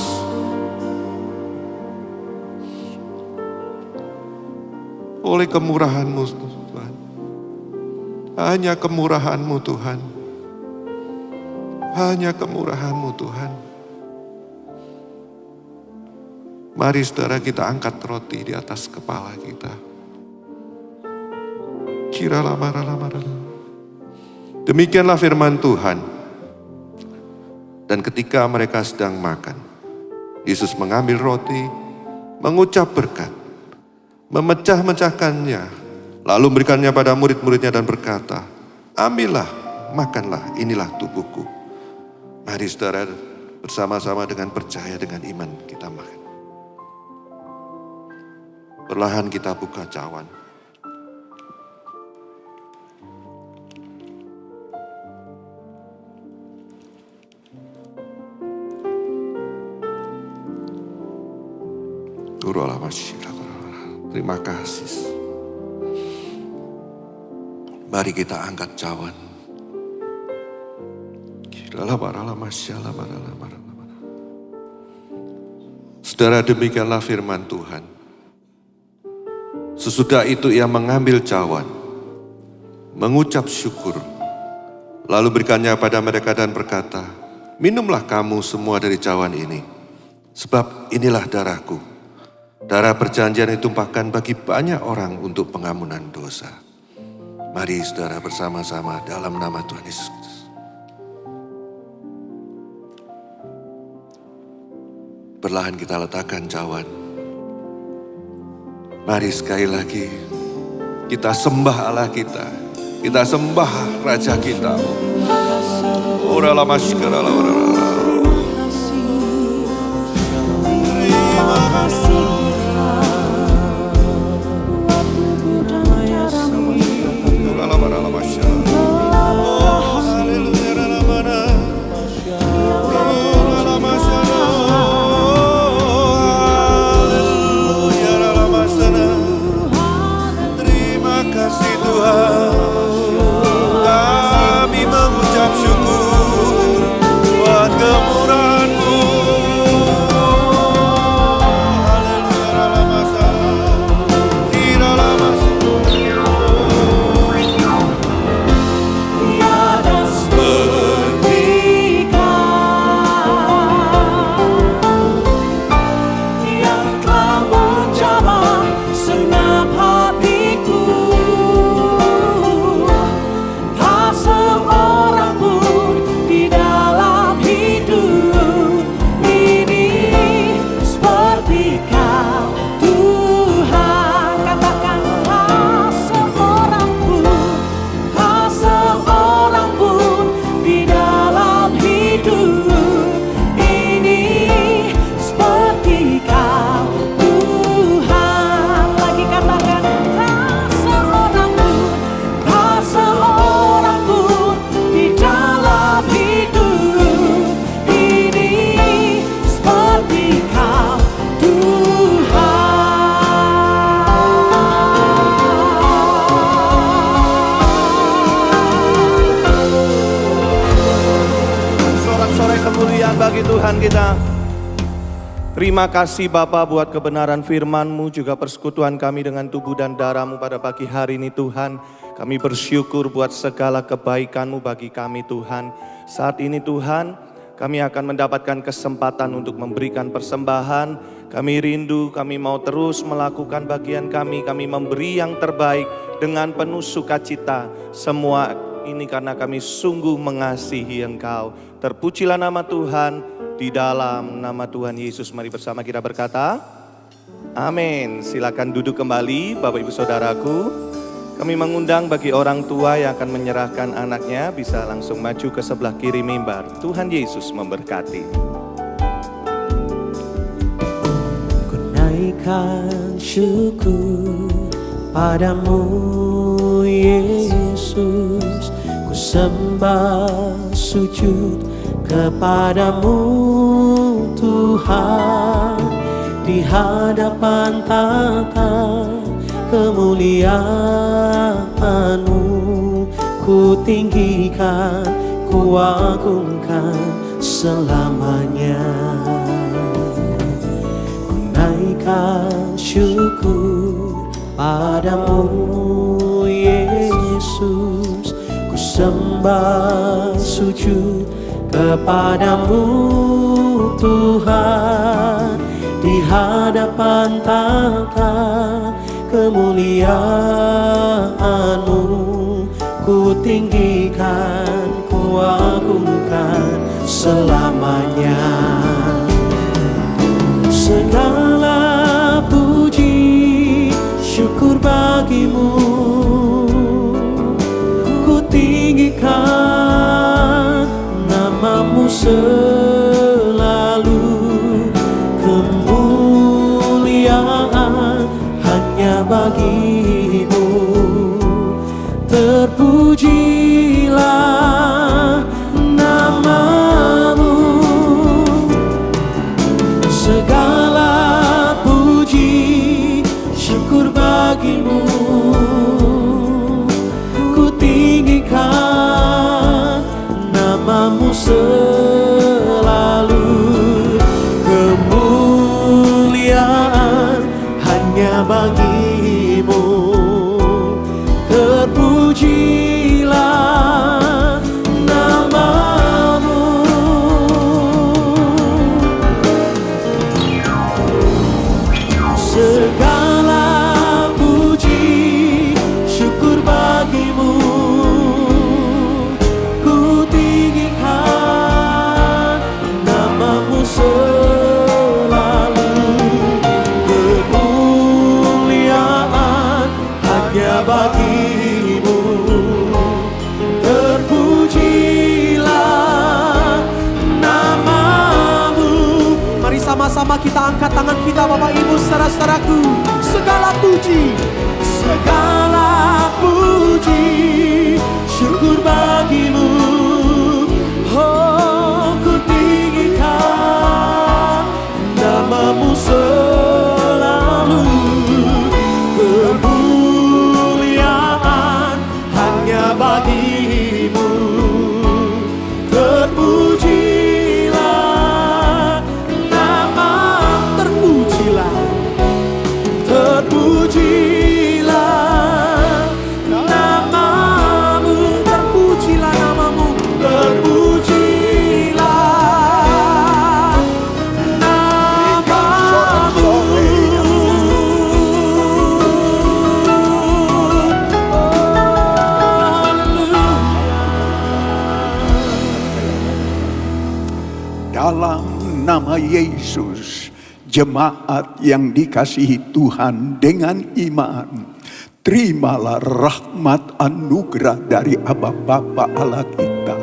Oleh kemurahan-Mu Tuhan. Hanya kemurahan-Mu Tuhan. Hanya kemurahan-Mu Tuhan. Mari saudara kita angkat roti di atas kepala kita. Demikianlah firman Tuhan. Dan ketika mereka sedang makan, Yesus mengambil roti, mengucap berkat, memecah-mecahkannya, lalu memberikannya pada murid-muridnya dan berkata, "Ambillah, makanlah, inilah tubuhku." Mari saudara, bersama-sama dengan percaya, dengan iman kita makan. Perlahan kita buka cawan. Terima kasih. Mari kita angkat cawan. Saudara, demikianlah firman Tuhan. Sesudah itu ia mengambil cawan, mengucap syukur, lalu berikannya pada mereka dan berkata, "Minumlah kamu semua dari cawan ini, sebab inilah darahku, darah perjanjian ditumpahkan bagi banyak orang untuk pengampunan dosa." Mari saudara bersama-sama dalam nama Tuhan Yesus Kristus. Perlahan kita letakkan cawan. Mari sekali lagi kita sembah Allah kita. Kita sembah Raja kita. Ora la maskara la ora. Terima kasih Ora la bara la maskara. Oh, haleluya la bara. Ora la maskara. Haleluya la maskara. Terima kasih Tuhan. Kami mengucap syukur buat kemurahan-Mu. Haleluya la maskara. Tira la tiada seperti yang telah menjamah segenap hatiku. Tak seorang pun di dalam hidup ini seperti Kau, Tuhan. Katakan, tak seorang pun di dalam hidup ini seperti Kau, Tuhan. Lagi katakan, tak seorang pun di dalam hidup ini seperti Kau, Sorak-sorai kemuliaan bagi Tuhan kita. Terima kasih Bapa buat kebenaran firman-Mu, juga persekutuan kami dengan tubuh dan darah-Mu pada pagi hari ini Tuhan. Kami bersyukur buat segala kebaikan-Mu bagi kami Tuhan. Saat ini Tuhan, kami akan mendapatkan kesempatan untuk memberikan persembahan. Kami rindu, kami mau terus melakukan bagian kami memberi yang terbaik dengan penuh sukacita. Semua ini karena kami sungguh mengasihi Engkau. Terpujilah nama Tuhan, di dalam nama Tuhan Yesus. Mari bersama kita berkata, amin. Silakan duduk kembali Bapak Ibu Saudaraku. Kami mengundang bagi orang tua yang akan menyerahkan anaknya, bisa langsung maju ke sebelah kiri mimbar. Tuhan Yesus memberkati. Ku naikkan syukur padamu Yesus, ku sembah sujud kepadamu Tuhan, di hadapan tata kemuliaan-Mu ku tinggikan, ku agungkan selamanya. Ku naikkan syukur padamu Yesus, ku sembah sujud kepadamu Tuhan, di hadapan tata kemuliaan-Mu ku tinggikan, ku agungkan selamanya. Segala puji syukur bagimu, ku tinggikan namamu selalu. Kemuliaan hanya bagimu, terpujilah namamu. Segala puji syukur bagimu, ku tinggikan namamu selalu. Kemuliaan hanya bagimu, terpujilah namamu. Segala puji syukur bagimu, ku tinggikan namamu selalu. Kemuliaan hanya bagimu, terpujilah namamu. Mari sama-sama kita angkat tangan kita Bapak Ibu saudara-saudaraku. Segala puji syukur bagimu, oh ku tinggikan namamu selalu. Kemuliaan hanya bagimu, terpujilah nama, terpujilah namamu, terpujilah namamu, terpujilah namamu. Dalam nama Yesus, jemaat yang dikasihi Tuhan dengan iman, terimalah rahmat anugerah dari Aba Bapa Allah kita.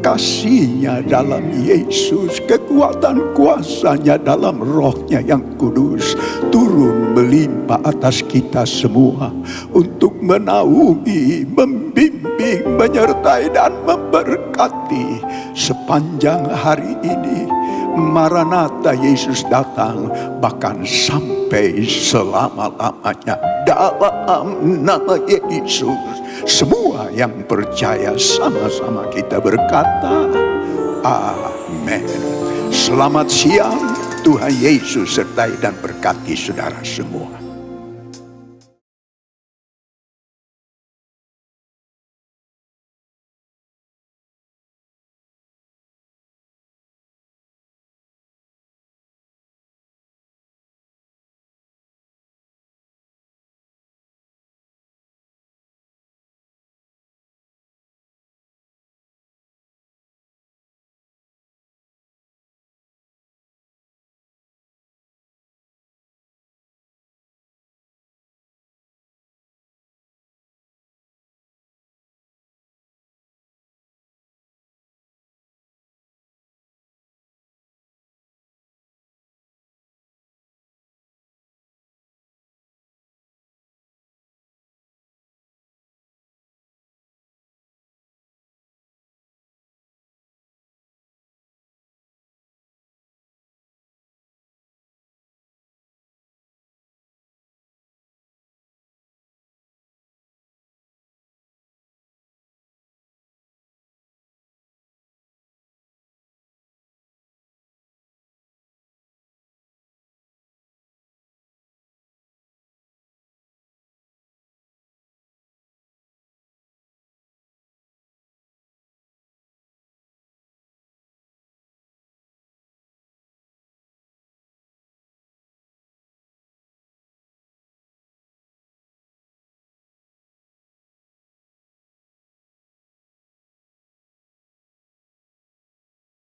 Kasih-Nya dalam Yesus, kekuatan kuasa-Nya dalam Roh-Nya yang kudus turun melimpah atas kita semua untuk menaungi, membimbing, menyertai dan memberkati sepanjang hari ini. Maranatha, Yesus datang bahkan sampai selama-lamanya. Dalam nama Yesus, semua yang percaya sama-sama kita berkata amin. Selamat siang, Tuhan Yesus sertai dan berkati saudara semua.